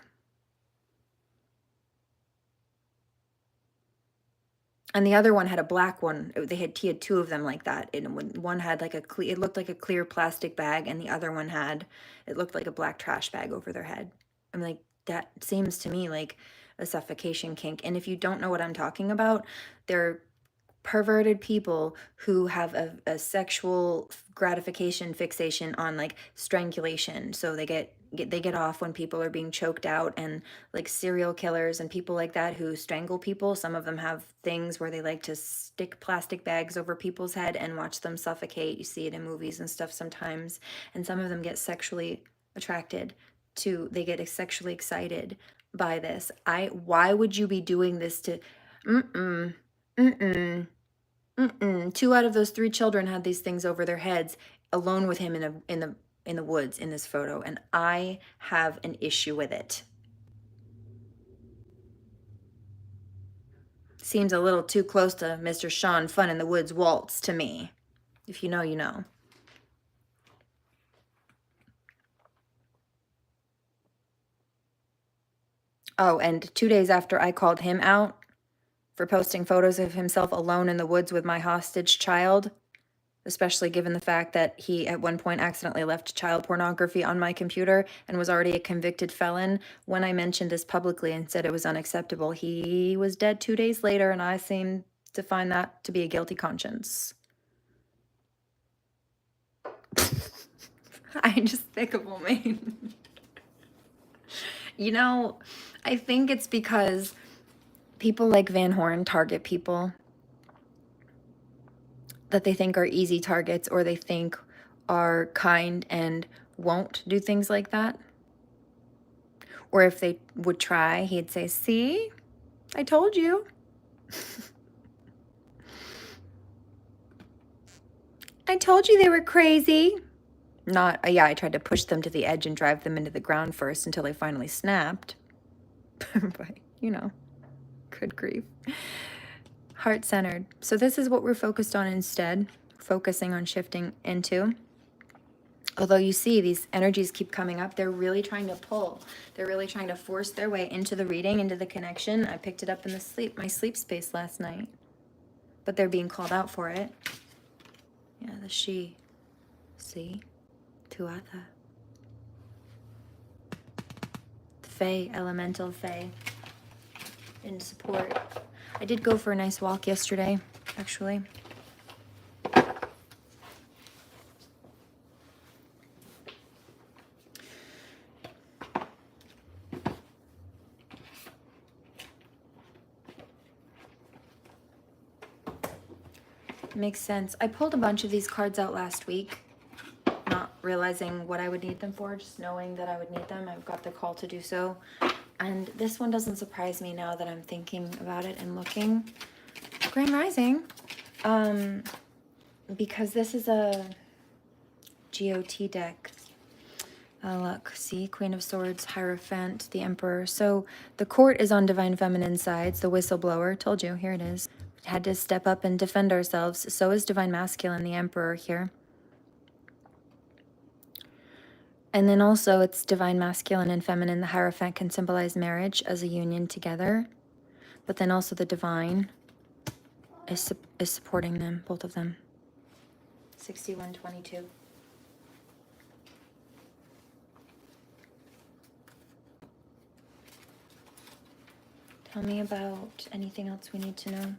And the other one had a black one. He had 2 of them like that. And one had like it looked like a clear plastic bag, and the other one it looked like a black trash bag over their head. I'm like, that seems to me like a suffocation kink. And if you don't know what I'm talking about, they're perverted people who have a sexual gratification fixation on like strangulation. So they get off when people are being choked out, and like serial killers and people like that who strangle people. Some of them have things where they like to stick plastic bags over people's head and watch them suffocate. You see it in movies and stuff sometimes. And some of them get sexually attracted to, they get sexually excited by this. Why would you be doing this to, 2 out of those 3 children had these things over their heads, alone with him in the woods in this photo, and I have an issue with it. Seems a little too close to Mr. Sean Fun in the Woods waltz to me. If you know, you know. Oh, and 2 days after I called him out for posting photos of himself alone in the woods with my hostage child, especially given the fact that he at one point accidentally left child pornography on my computer and was already a convicted felon. When I mentioned this publicly and said it was unacceptable, he was dead 2 days later, and I seem to find that to be a guilty conscience. I despicable me. You know, I think it's because people like Van Horn target people that they think are easy targets, or they think are kind and won't do things like that. Or if they would try, he'd say, see, I told you. I told you they were crazy. Not, yeah, I tried to push them to the edge and drive them into the ground first until they finally snapped. But, you know, good grief. Heart-centered. So this is what we're focused on instead, focusing on shifting into. Although you see these energies keep coming up, they're really trying to pull. They're really trying to force their way into the reading, into the connection. I picked it up in my sleep space last night. But they're being called out for it. Yeah, the she. See? Tuatha. The Fae, elemental Fae. In support. I did go for a nice walk yesterday, actually. Makes sense. I pulled a bunch of these cards out last week, not realizing what I would need them for, just knowing that I would need them. I've got the call to do so. And this one doesn't surprise me now that I'm thinking about it and looking. Grand Rising. Because this is a GOT deck. Look, see, Queen of Swords, Hierophant, the Emperor. So the court is on Divine Feminine sides, the whistleblower. Told you, here it is. Had to step up and defend ourselves. So is Divine Masculine, the Emperor here. And then also it's Divine Masculine and Feminine. The Hierophant can symbolize marriage as a union together. But then also the Divine is supporting them, both of them. 6122. Tell me about anything else we need to know.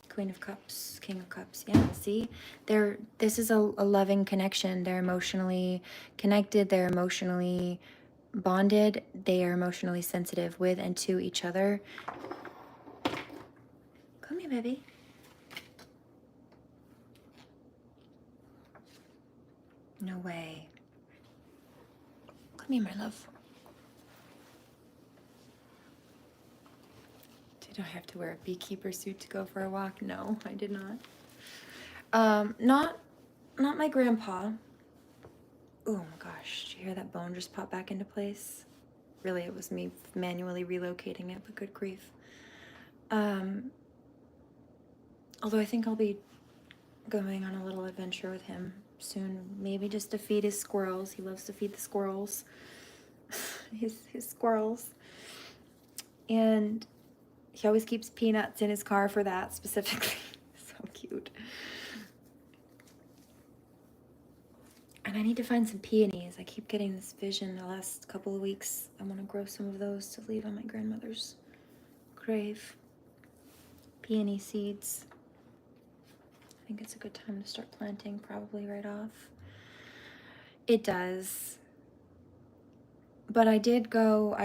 Queen of Cups, King of Cups. Yeah, see? This is a loving connection. They're emotionally connected. They're emotionally bonded. They are emotionally sensitive with and to each other. Come here, baby. No way. Come here, my love. Did I have to wear a beekeeper suit to go for a walk? No, I did not. Not my grandpa. Oh my gosh, did you hear that bone just pop back into place? Really, it was me manually relocating it, but good grief. Although I think I'll be going on a little adventure with him soon. Maybe just to feed his squirrels. He loves to feed the squirrels. his squirrels. And he always keeps peanuts in his car for that specifically. So cute. And I need to find some peonies. I keep getting this vision the last couple of weeks. I want to grow some of those to leave on my grandmother's grave. Peony seeds. I think it's a good time to start planting, probably right off. It does. But I did go,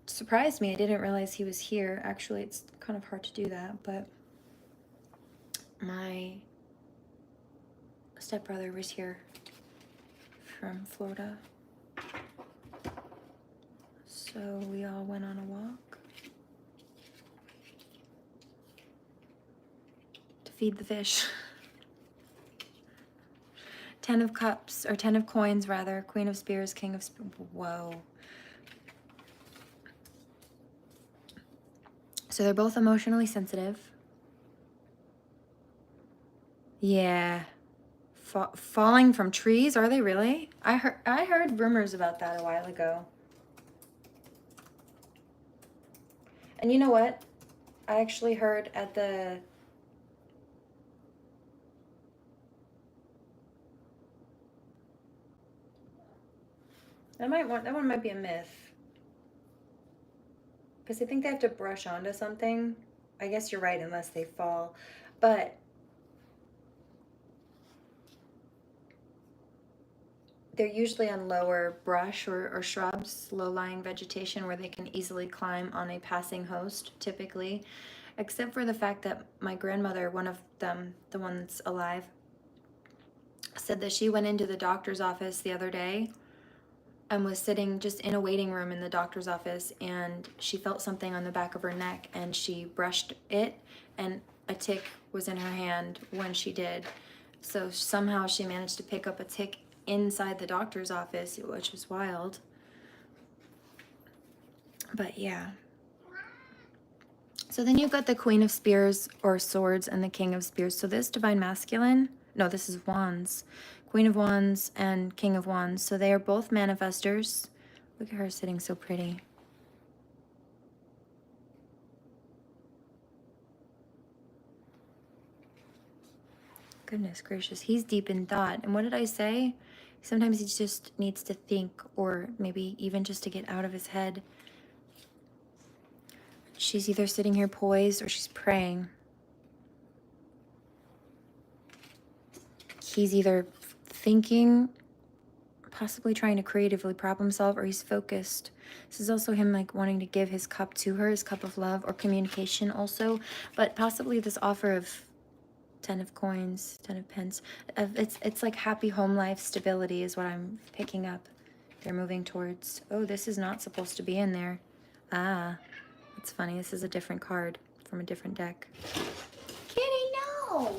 surprised me. I didn't realize he was here. Actually, it's kind of hard to do that, but my stepbrother was here from Florida. So we all went on a walk to feed the fish. 10 of Cups, or 10 of Coins rather, Queen of Spears, King of Spears. Whoa. So they're both emotionally sensitive. Yeah. Falling from trees, are they really? I heard rumors about that a while ago. And you know what? I actually heard at the that one might be a myth. Because I think they have to brush onto something. I guess you're right, unless they fall. But they're usually on lower brush or shrubs, low-lying vegetation where they can easily climb on a passing host, typically. Except for the fact that my grandmother, one of them, the one that's alive, said that she went into the doctor's office the other day and was sitting just in a waiting room in the doctor's office, and she felt something on the back of her neck, and she brushed it, and a tick was in her hand when she did. So somehow she managed to pick up a tick inside the doctor's office, which was wild. But yeah. So then you've got the Queen of Spears or Swords and the King of Spears. So this Divine Masculine, no, this is Wands. Queen of Wands and King of Wands. So they are both manifestors. Look at her sitting so pretty. Goodness gracious, he's deep in thought. And what did I say? Sometimes he just needs to think, or maybe even just to get out of his head. She's either sitting here poised or she's praying. He's either thinking, possibly trying to creatively problem solve, or he's focused. This is also him like wanting to give his cup to her, his cup of love or communication also, but possibly this offer of 10 of Coins, 10 of Pence. It's like happy home life stability is what I'm picking up. They're moving towards. Oh, this is not supposed to be in there. Ah, that's funny. This is a different card from a different deck. Kitty, no!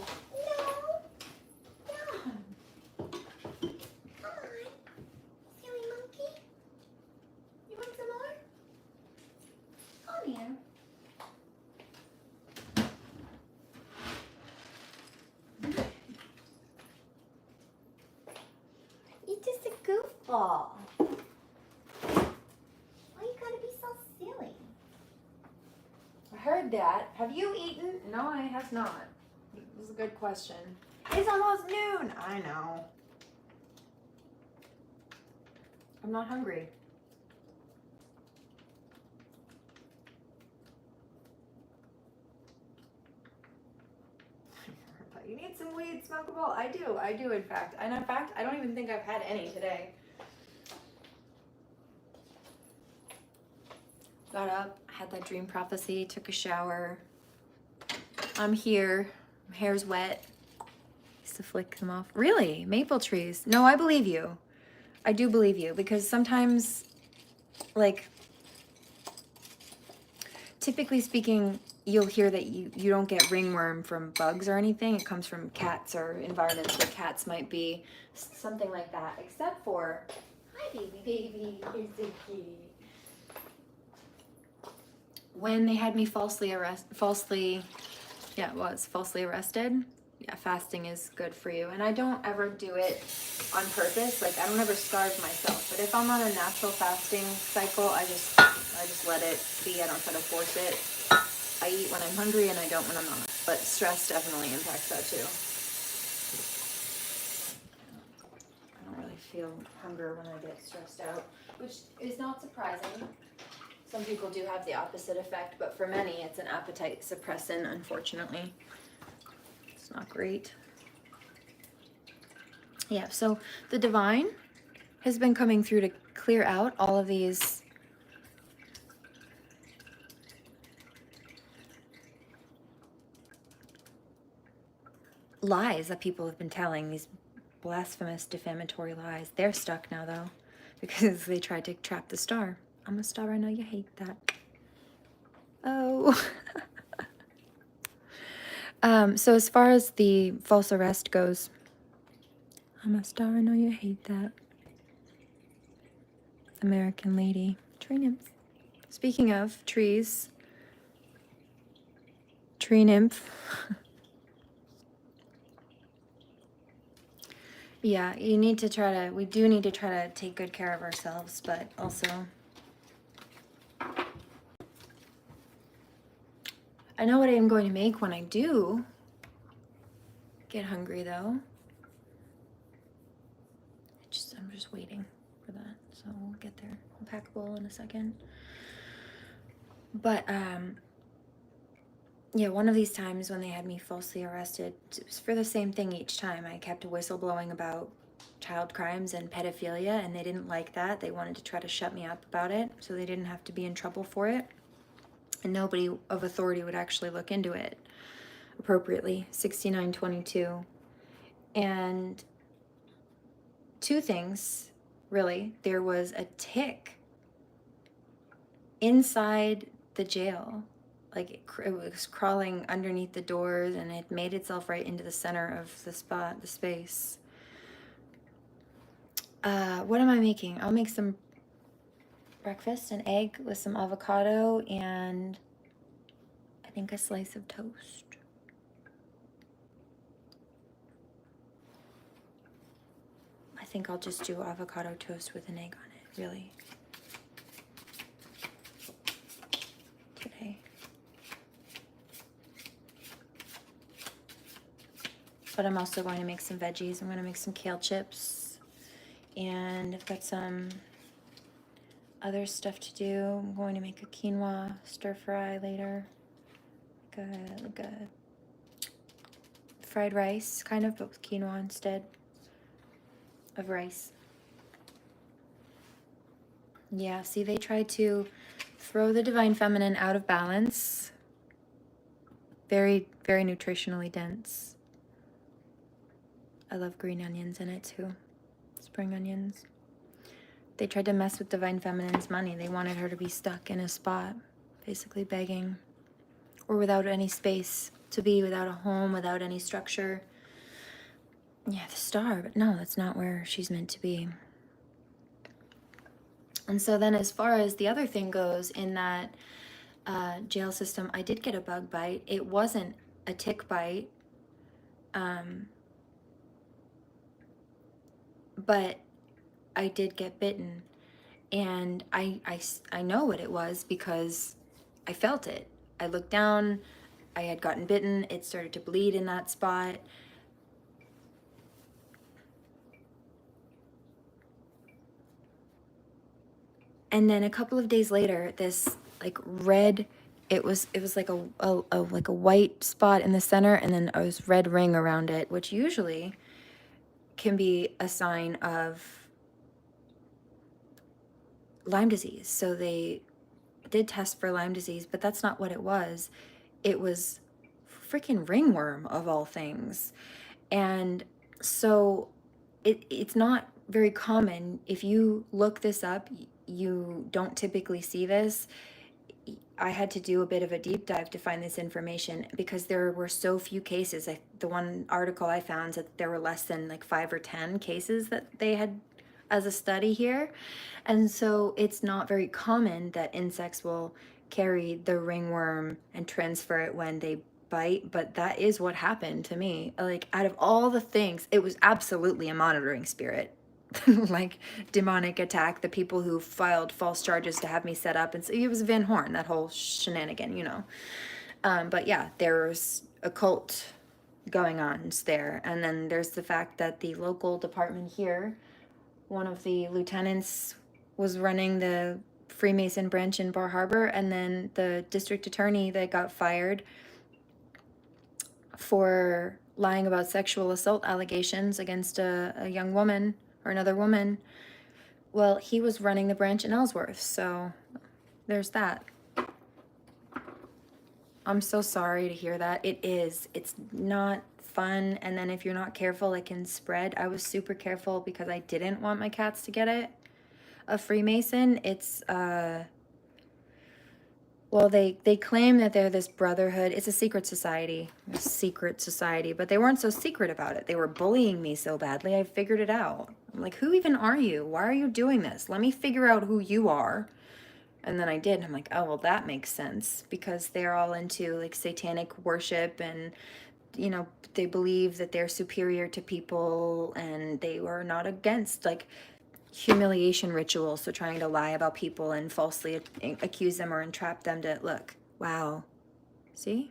Why you gotta be so silly? I heard that. Have you eaten? No, I have not. This is a good question. It's almost noon. I know. I'm not hungry. You need some weed, smokable? I do in fact. And in fact, I don't even think I've had any today. Got up, had that dream prophecy, took a shower. I'm here, my hair's wet. Used to flick them off. Really? Maple trees? No, I believe you. I do believe you, because sometimes, like, typically speaking, you'll hear that you don't get ringworm from bugs or anything. It comes from cats or environments where cats might be, something like that. Except for, hi baby, here's the kitty. When they had me falsely arrested. Yeah, fasting is good for you. And I don't ever do it on purpose. Like, I don't ever starve myself. But if I'm on a natural fasting cycle, I just let it be. I don't try to force it. I eat when I'm hungry and I don't when I'm not. But stress definitely impacts that too. I don't really feel hunger when I get stressed out, which is not surprising. Some people do have the opposite effect, but for many it's an appetite suppressant, unfortunately. It's not great. Yeah, so the divine has been coming through to clear out all of these lies that people have been telling, these blasphemous, defamatory lies. They're stuck now, though, because they tried to trap the star. I'm a star, I know you hate that. Oh. So as far as the false arrest goes, I'm a star, I know you hate that. American lady. Tree nymph. Speaking of trees, tree nymph. Yeah, we do need to try to take good care of ourselves, but also I know what I'm going to make when I do get hungry, though. I'm just waiting for that, so we'll get there. I'll pack a bowl in a second. But, yeah, one of these times when they had me falsely arrested, it was for the same thing each time. I kept whistleblowing about child crimes and pedophilia, and they didn't like that. They wanted to try to shut me up about it, so they didn't have to be in trouble for it. And nobody of authority would actually look into it appropriately. 6922. And two things, really. There was a tick inside the jail. Like, it was crawling underneath the doors, and it made itself right into the center of the space. What am I making? I'll make some breakfast, an egg with some avocado, and I think a slice of toast. I think I'll just do avocado toast with an egg on it, really. Today. But I'm also going to make some veggies. I'm going to make some kale chips. And I've got some other stuff to do. I'm going to make a quinoa stir fry later. Like a fried rice, kind of, but with quinoa instead of rice. Yeah, see, they tried to throw the divine feminine out of balance. Very, very nutritionally dense. I love green onions in it too. Spring onions. They tried to mess with divine feminine's money. They wanted her to be stuck in a spot, basically begging, or without any space to be, without a home, without any structure. Yeah, the star, but no, that's not where she's meant to be. And so then as far as the other thing goes, in that jail system, I did get a bug bite. It wasn't a tick bite, but I did get bitten. And I know what it was because I felt it. I looked down, I had gotten bitten, it started to bleed in that spot. And then a couple of days later, this like red, it was like a like a white spot in the center, and then a red ring around it, which usually can be a sign of Lyme disease. So they did test for Lyme disease, but that's not what it was. It was freaking ringworm of all things. And so it's not very common. If you look this up, you don't typically see this. I had to do a bit of a deep dive to find this information because there were so few cases. The one article I found said there were less than like 5 or 10 cases that they had as a study here. And so it's not very common that insects will carry the ringworm and transfer it when they bite, but that is what happened to me. Like, out of all the things, it was absolutely a monitoring spirit. Like, demonic attack, the people who filed false charges to have me set up, and so it was Van Horn, that whole shenanigan, you know. But yeah, there's a cult going on there. And then there's the fact that the local department here, one of the lieutenants was running the Freemason branch in Bar Harbor, and then the district attorney that got fired for lying about sexual assault allegations against a young woman or another woman. Well, he was running the branch in Ellsworth, so there's that. I'm so sorry to hear that. It is. It's not fun, and then if you're not careful, it can spread. I was super careful because I didn't want my cats to get it. A Freemason, it's well, they claim that they're this brotherhood. It's a secret society, but they weren't so secret about it. They were bullying me so badly, I figured it out. I'm like, who even are you? Why are you doing this? Let me figure out who you are. And then I did, and I'm like, oh, well, that makes sense, because they're all into like satanic worship, and you know, they believe that they're superior to people, and they were not against like humiliation rituals, so trying to lie about people and falsely accuse them or entrap them to look. Wow. See?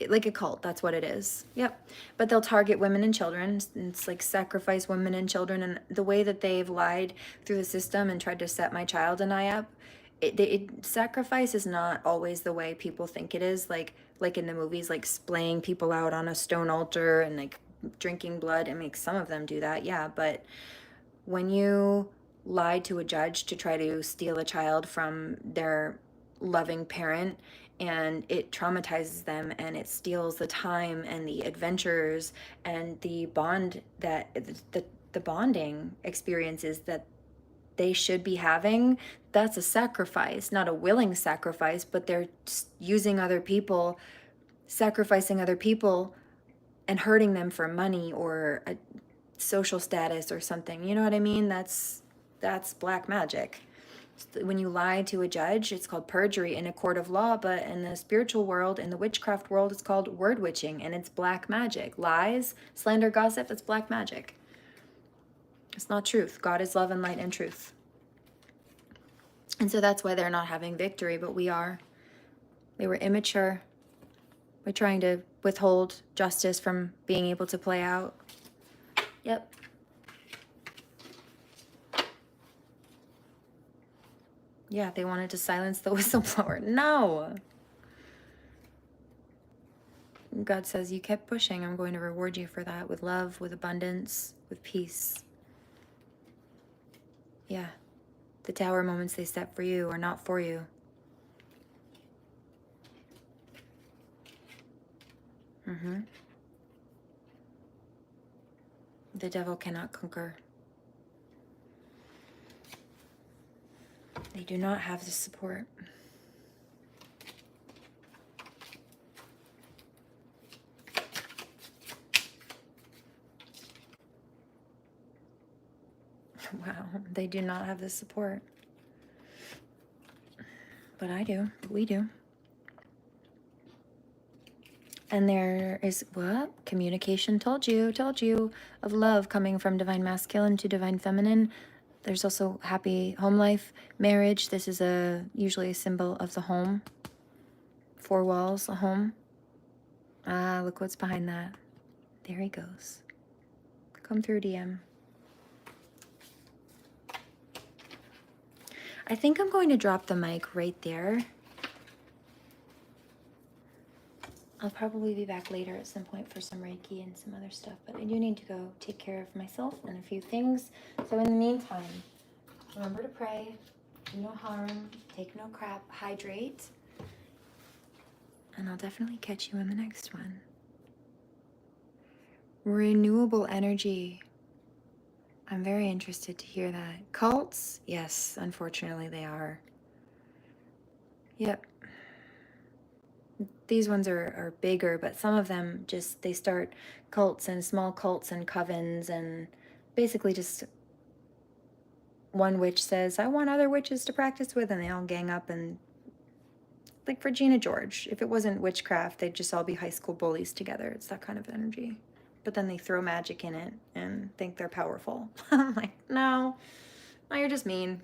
Like a cult, that's what it is. Yep. But they'll target women and children. It's like sacrifice women and children. And the way that they've lied through the system and tried to set my child and I up, sacrifice is not always the way people think it is. Like in the movies, like splaying people out on a stone altar and like drinking blood. I mean, some of them do that, yeah. But when you lie to a judge to try to steal a child from their loving parent, and it traumatizes them, and it steals the time and the adventures and the bond that the bonding experiences that they should be having, that's a sacrifice, not a willing sacrifice, but they're using other people, sacrificing other people, and hurting them for money or a social status or something. You know what I mean? That's black magic. When you lie to a judge, it's called perjury in a court of law, but in the spiritual world, in the witchcraft world, it's called word witching, and it's black magic. Lies, slander, gossip, that's black magic. It's not truth. God is love and light and truth. And so that's why they're not having victory, but we are. They were immature. We're trying to withhold justice from being able to play out. Yep. Yeah, they wanted to silence the whistleblower. No. God says, you kept pushing. I'm going to reward you for that with love, with abundance, with peace. Yeah. The tower moments they set for you are not for you. The devil cannot conquer. They do not have the support. Wow, they do not have the support. But I do. We do. And there is, what? Communication, told you, of love coming from divine masculine to divine feminine. There's also happy home life, marriage. This is usually a symbol of the home. 4 walls, a home. Ah, look what's behind that. There he goes. Come through, DM. I think I'm going to drop the mic right there. I'll probably be back later at some point for some Reiki and some other stuff, but I do need to go take care of myself and a few things. So in the meantime, remember to pray, do no harm, take no crap, hydrate, and I'll definitely catch you in the next one. Renewable energy. I'm very interested to hear that. Cults? Yes, unfortunately they are. Yep. These ones are bigger, but some of them just, they start cults and small cults and covens, and basically just one witch says, I want other witches to practice with, and they all gang up. And like for Gina George, if it wasn't witchcraft, they'd just all be high school bullies together. It's that kind of energy. But then they throw magic in it and think they're powerful. I'm like, no, you're just mean.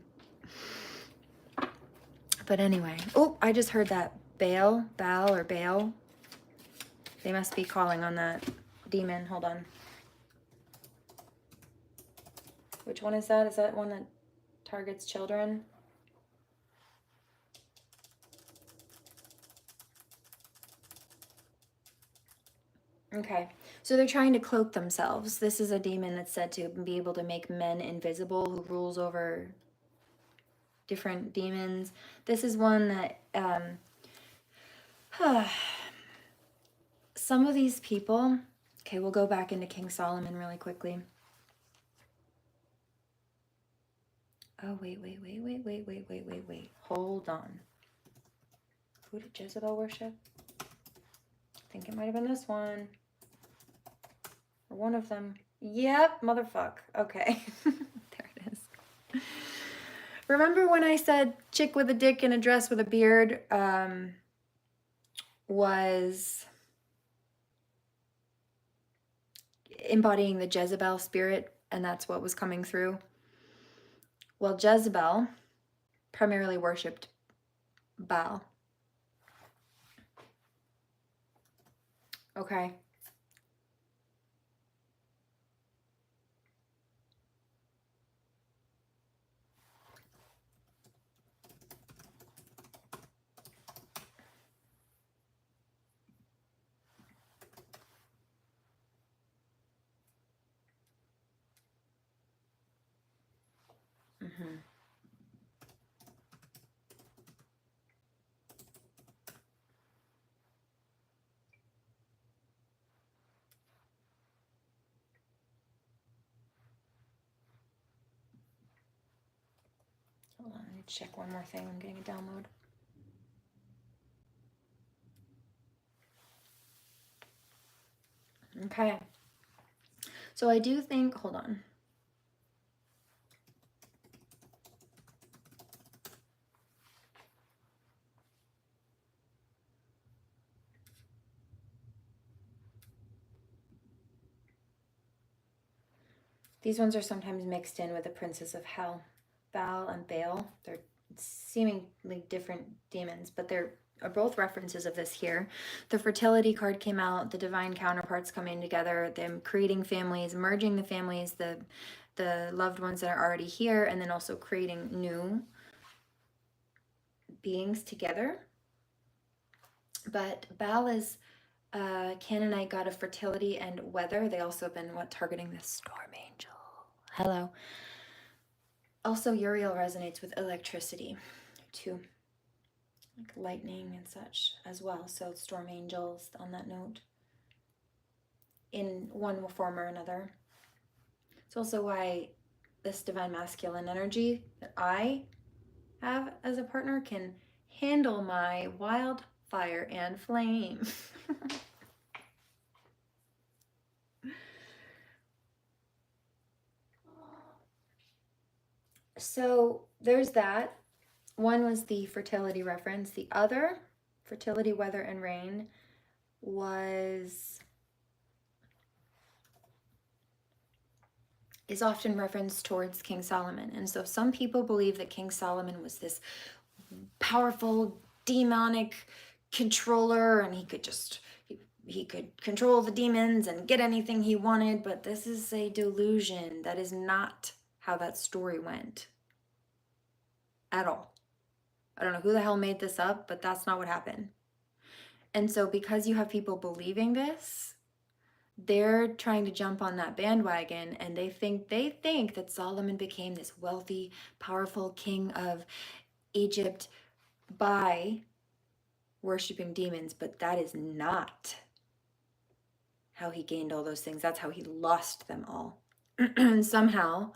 But anyway, oh, I just heard that Baal. They must be calling on that demon. Hold on. Which one is that? Is that one that targets children? Okay, so they're trying to cloak themselves. This is a demon that's said to be able to make men invisible, who rules over different demons. This is one that some of these people, okay, we'll go back into King Solomon really quickly. Oh, wait. Hold on. Who did Jezebel worship? I think it might have been this one. Or one of them. Yep, motherfuck. Okay. There it is. Remember when I said chick with a dick in a dress with a beard was embodying the Jezebel spirit, and that's what was coming through? Well, Jezebel primarily worshipped Baal. Okay. Mm-hmm. Hold on, let me check one more thing. I'm getting a download. Okay. So I do think, hold on. These ones are sometimes mixed in with the princes of hell. Baal and Baal. They're seemingly different demons, but they're both references of this here. The fertility card came out, the divine counterparts coming together, them creating families, merging the families, the loved ones that are already here, and then also creating new beings together. But Baal is Canaanite god of fertility and weather. They also have been targeting the storm angel. Hello. Also, Uriel resonates with electricity too, like lightning and such as well. So storm angels on that note, in one form or another. It's also why this divine masculine energy that I have as a partner can handle my wildfire and flame. So there's that. One was the fertility reference. The other, fertility, weather, and rain, is often referenced towards King Solomon. And so some people believe that King Solomon was this powerful demonic controller, and he could control the demons and get anything he wanted, but this is a delusion. That is not how that story went at all. I don't know who the hell made this up, but that's not what happened. And so because you have people believing this, they're trying to jump on that bandwagon, and they think that Solomon became this wealthy, powerful king of Egypt by worshiping demons, but that is not how he gained all those things. That's how he lost them all. And somehow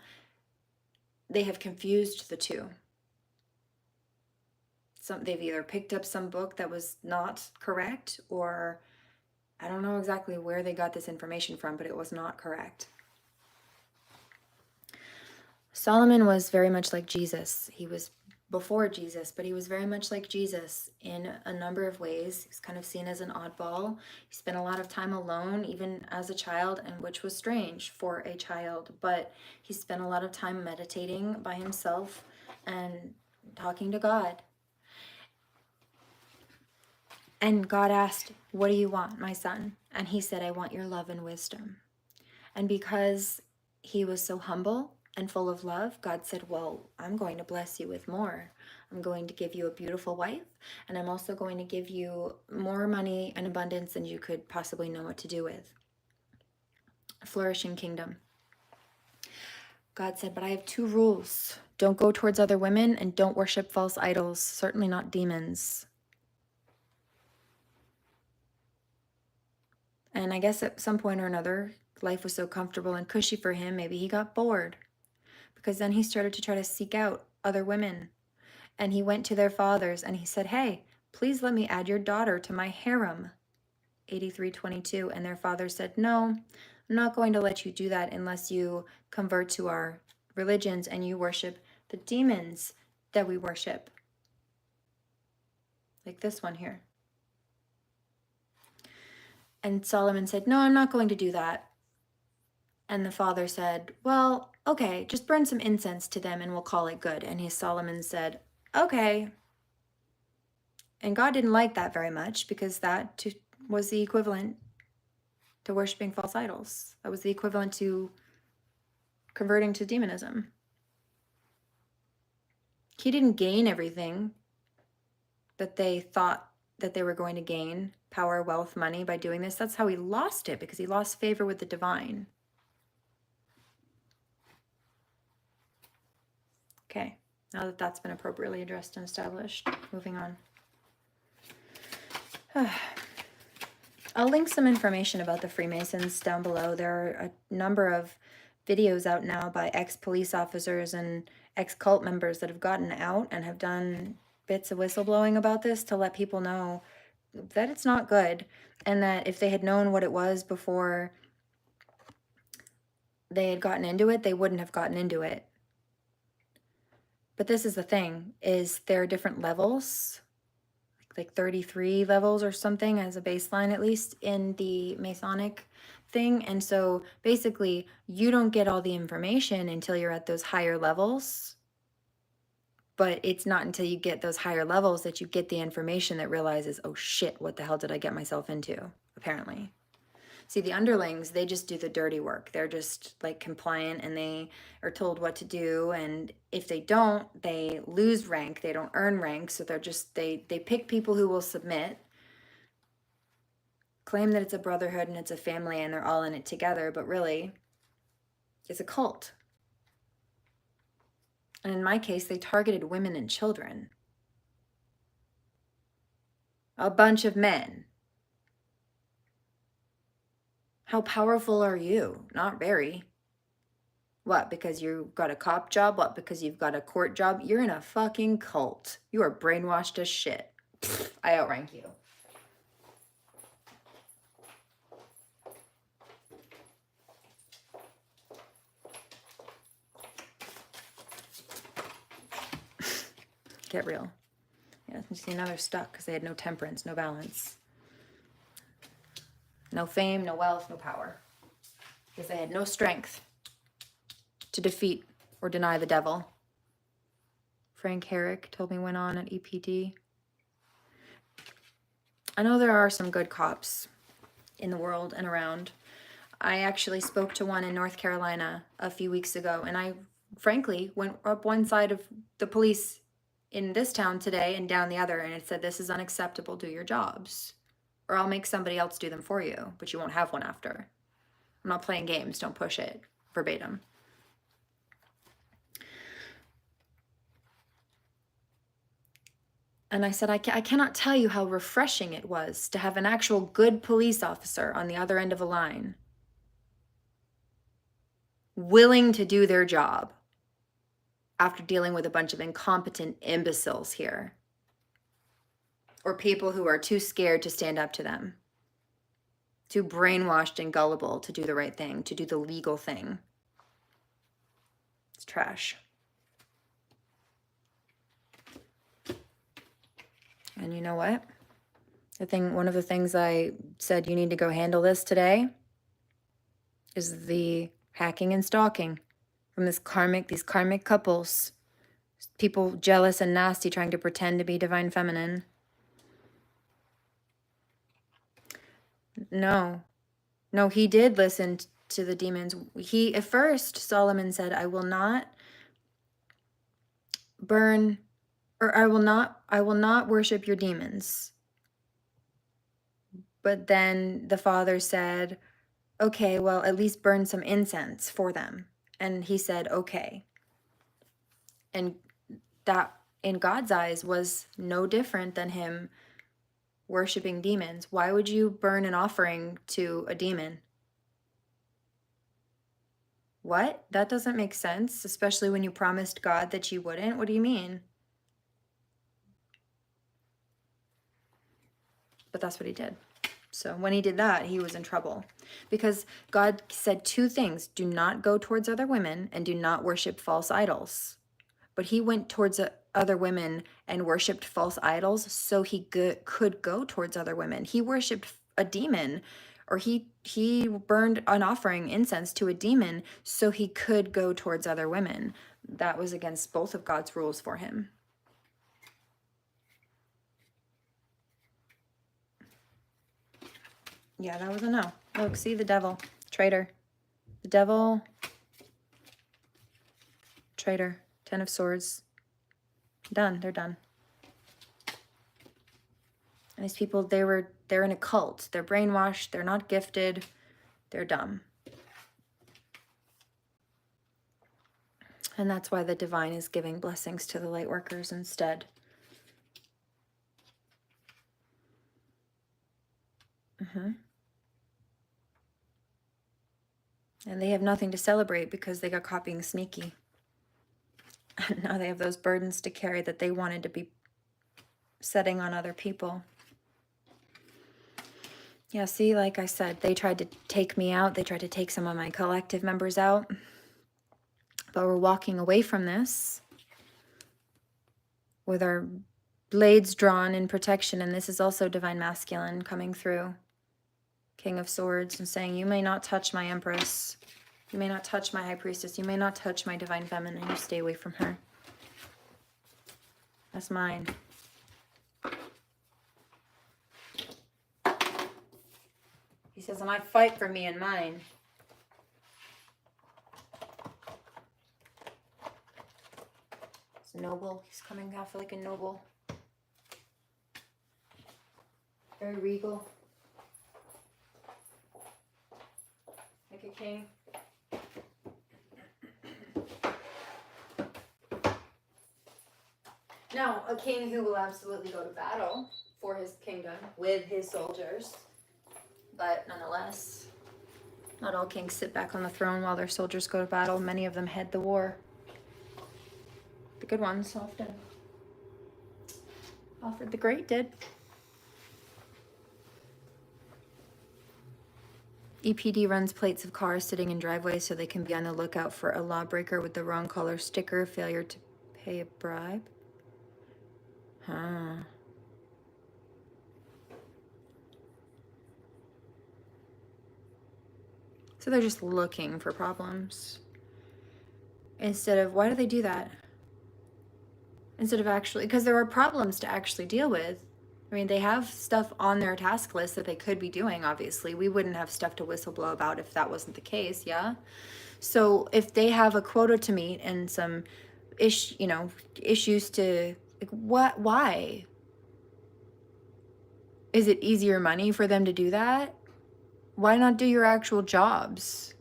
they have confused the two. They've either picked up some book that was not correct, or I don't know exactly where they got this information from, but it was not correct. Solomon was very much like Jesus. He was before Jesus, but he was very much like Jesus in a number of ways. He was kind of seen as an oddball. He spent a lot of time alone, even as a child, and which was strange for a child, but he spent a lot of time meditating by himself and talking to God. And God asked, "What do you want, my son?" And he said, "I want your love and wisdom." And because he was so humble and full of love, God said, "Well, I'm going to bless you with more. I'm going to give you a beautiful wife, and I'm also going to give you more money and abundance than you could possibly know what to do with. A flourishing kingdom." God said, "But I have 2 rules. Don't go towards other women, and don't worship false idols, certainly not demons." And I guess at some point or another, life was so comfortable and cushy for him, maybe he got bored. Because then he started to try to seek out other women. And he went to their fathers and he said, "Hey, please let me add your daughter to my harem." 83:22. And their father said, "No, I'm not going to let you do that unless you convert to our religions and you worship the demons that we worship." Like this one here. And Solomon said, "No, I'm not going to do that." And the father said, "Well, okay, just burn some incense to them and we'll call it good." And Solomon said, "Okay." And God didn't like that very much, because that was the equivalent to worshiping false idols. That was the equivalent to converting to demonism. He didn't gain everything that they thought that they were going to gain, power, wealth, money, by doing this. That's how he lost it, because he lost favor with the divine. Okay, now that that's been appropriately addressed and established, moving on. I'll link some information about the Freemasons down below. There are a number of videos out now by ex-police officers and ex-cult members that have gotten out and have done bits of whistleblowing about this to let people know that it's not good, and that if they had known what it was before they had gotten into it, they wouldn't have gotten into it. But this is the thing, is there are different levels, like 33 levels or something as a baseline, at least in the Masonic thing. And so basically you don't get all the information until you're at those higher levels, but it's not until you get those higher levels that you get the information that realizes, oh shit, what the hell did I get myself into, apparently. See, the underlings, they just do the dirty work. They're just like compliant and they are told what to do. And if they don't, they lose rank. They don't earn rank. So they're just, they pick people who will submit, claim that it's a brotherhood and it's a family and they're all in it together. But really, it's a cult. And in my case, they targeted women and children. A bunch of men. How powerful are you? Not very. What, because you got a cop job? What, because you've got a court job? You're in a fucking cult. You are brainwashed as shit. Pfft, I outrank you. Get real. Yeah, you see, now they're stuck because they had no temperance, no balance. No fame, no wealth, no power. Because they had no strength to defeat or deny the devil. Frank Herrick told me went on at EPD. I know there are some good cops in the world and around. I actually spoke to one in North Carolina a few weeks ago, and I frankly went up one side of the police in this town today and down the other, and it said, "This is unacceptable, do your jobs, or I'll make somebody else do them for you, but you won't have one after. I'm not playing games, don't push it," verbatim. And I said, I cannot tell you how refreshing it was to have an actual good police officer on the other end of a line, willing to do their job after dealing with a bunch of incompetent imbeciles here, or people who are too scared to stand up to them, too brainwashed and gullible to do the right thing, to do the legal thing. It's trash. And you know what? One of the things I said, you need to go handle this today, is the hacking and stalking from these karmic couples, people jealous and nasty trying to pretend to be divine feminine. No, he did listen to the demons. At first, Solomon said, I will not burn, or I will not worship your demons. But then the father said, okay, well, at least burn some incense for them. And he said, okay. And that, in God's eyes, was no different than him worshiping demons. Why would you burn an offering to a demon? What? That doesn't make sense, especially when you promised God that you wouldn't. What do you mean? But that's what he did. So when he did that, he was in trouble, because God said two things: do not go towards other women and do not worship false idols. But he went towards other women and worshiped false idols so he could go towards other women. He worshiped a demon, or he burned an offering, incense, to a demon so he could go towards other women. That was against both of God's rules for him. Yeah, that was a no. Look, see, the devil. Traitor. The devil. Traitor. 10 of Swords. Done. They're done. And these people, they're in a cult. They're brainwashed. They're not gifted. They're dumb. And that's why the divine is giving blessings to the light workers instead. And they have nothing to celebrate because they got caught being sneaky. And now they have those burdens to carry that they wanted to be setting on other people. Yeah, see, like I said, they tried to take me out. They tried to take some of my collective members out. But we're walking away from this with our blades drawn in protection. And this is also divine masculine coming through. King of Swords, and saying, you may not touch my empress. You may not touch my high priestess. You may not touch my divine feminine. You stay away from her. That's mine. He says, and I fight for me and mine. It's noble. He's coming off like a noble. Very regal. Like a king. Now, a king who will absolutely go to battle for his kingdom with his soldiers. But nonetheless, not all kings sit back on the throne while their soldiers go to battle. Many of them head the war. The good ones often. Alfred the Great did. EPD runs plates of cars sitting in driveways so they can be on the lookout for a lawbreaker with the wrong color sticker, failure to pay a bribe. Huh. 'Cause So they're just looking for problems. Instead of, why do they do that? Instead of actually, because there are problems to actually deal with. I mean, they have stuff on their task list that they could be doing, obviously. We wouldn't have stuff to whistleblow about if that wasn't the case, yeah? So if they have a quota to meet and some issues to, like, why? Is it easier money for them to do that? Why not do your actual jobs?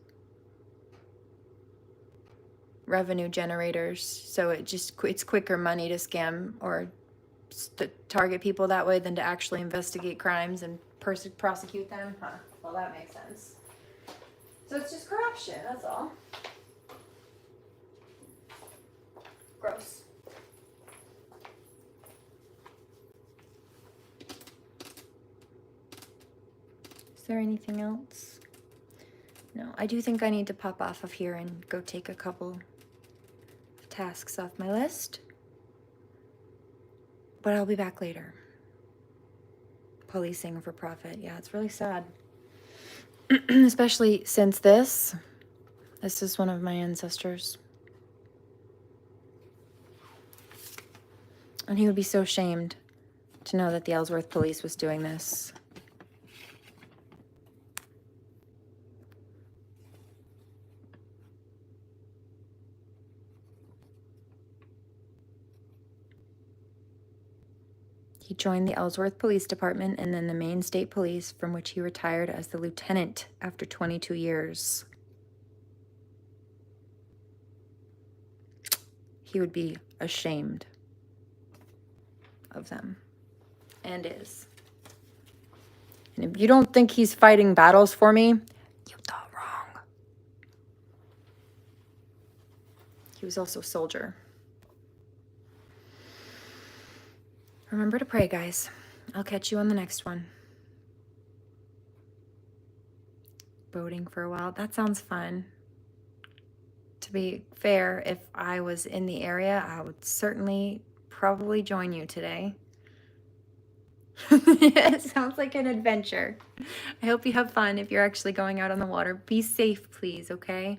Revenue generators, so it's quicker money to scam or to target people that way than to actually investigate crimes and prosecute them. Huh. Well, that makes sense. So it's just corruption, that's all. Gross. Is there anything else? No, I do think I need to pop off of here and go take a couple of tasks off my list. But I'll be back later. Policing for profit. Yeah, it's really sad. Especially since this is one of my ancestors. And he would be so shamed to know that the Ellsworth police was doing this. He joined the Ellsworth Police Department and then the Maine State Police, from which he retired as the lieutenant after 22 years. He would be ashamed of them, and is. And if you don't think he's fighting battles for me, you thought wrong. He was also a soldier. Remember to pray, guys. I'll catch you on the next one. Boating for a while. That sounds fun. To be fair, if I was in the area, I would certainly probably join you today. It sounds like an adventure. I hope you have fun if you're actually going out on the water. Be safe, please, okay?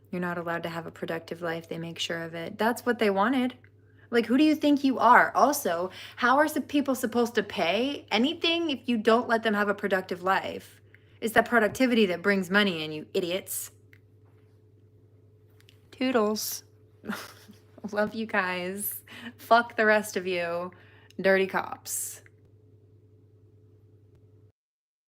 You're not allowed to have a productive life. They make sure of it. That's what they wanted. Like, who do you think you are? Also, how are some people supposed to pay anything if you don't let them have a productive life? It's that productivity that brings money in, you idiots. Toodles. Love you guys. Fuck the rest of you. Dirty cops.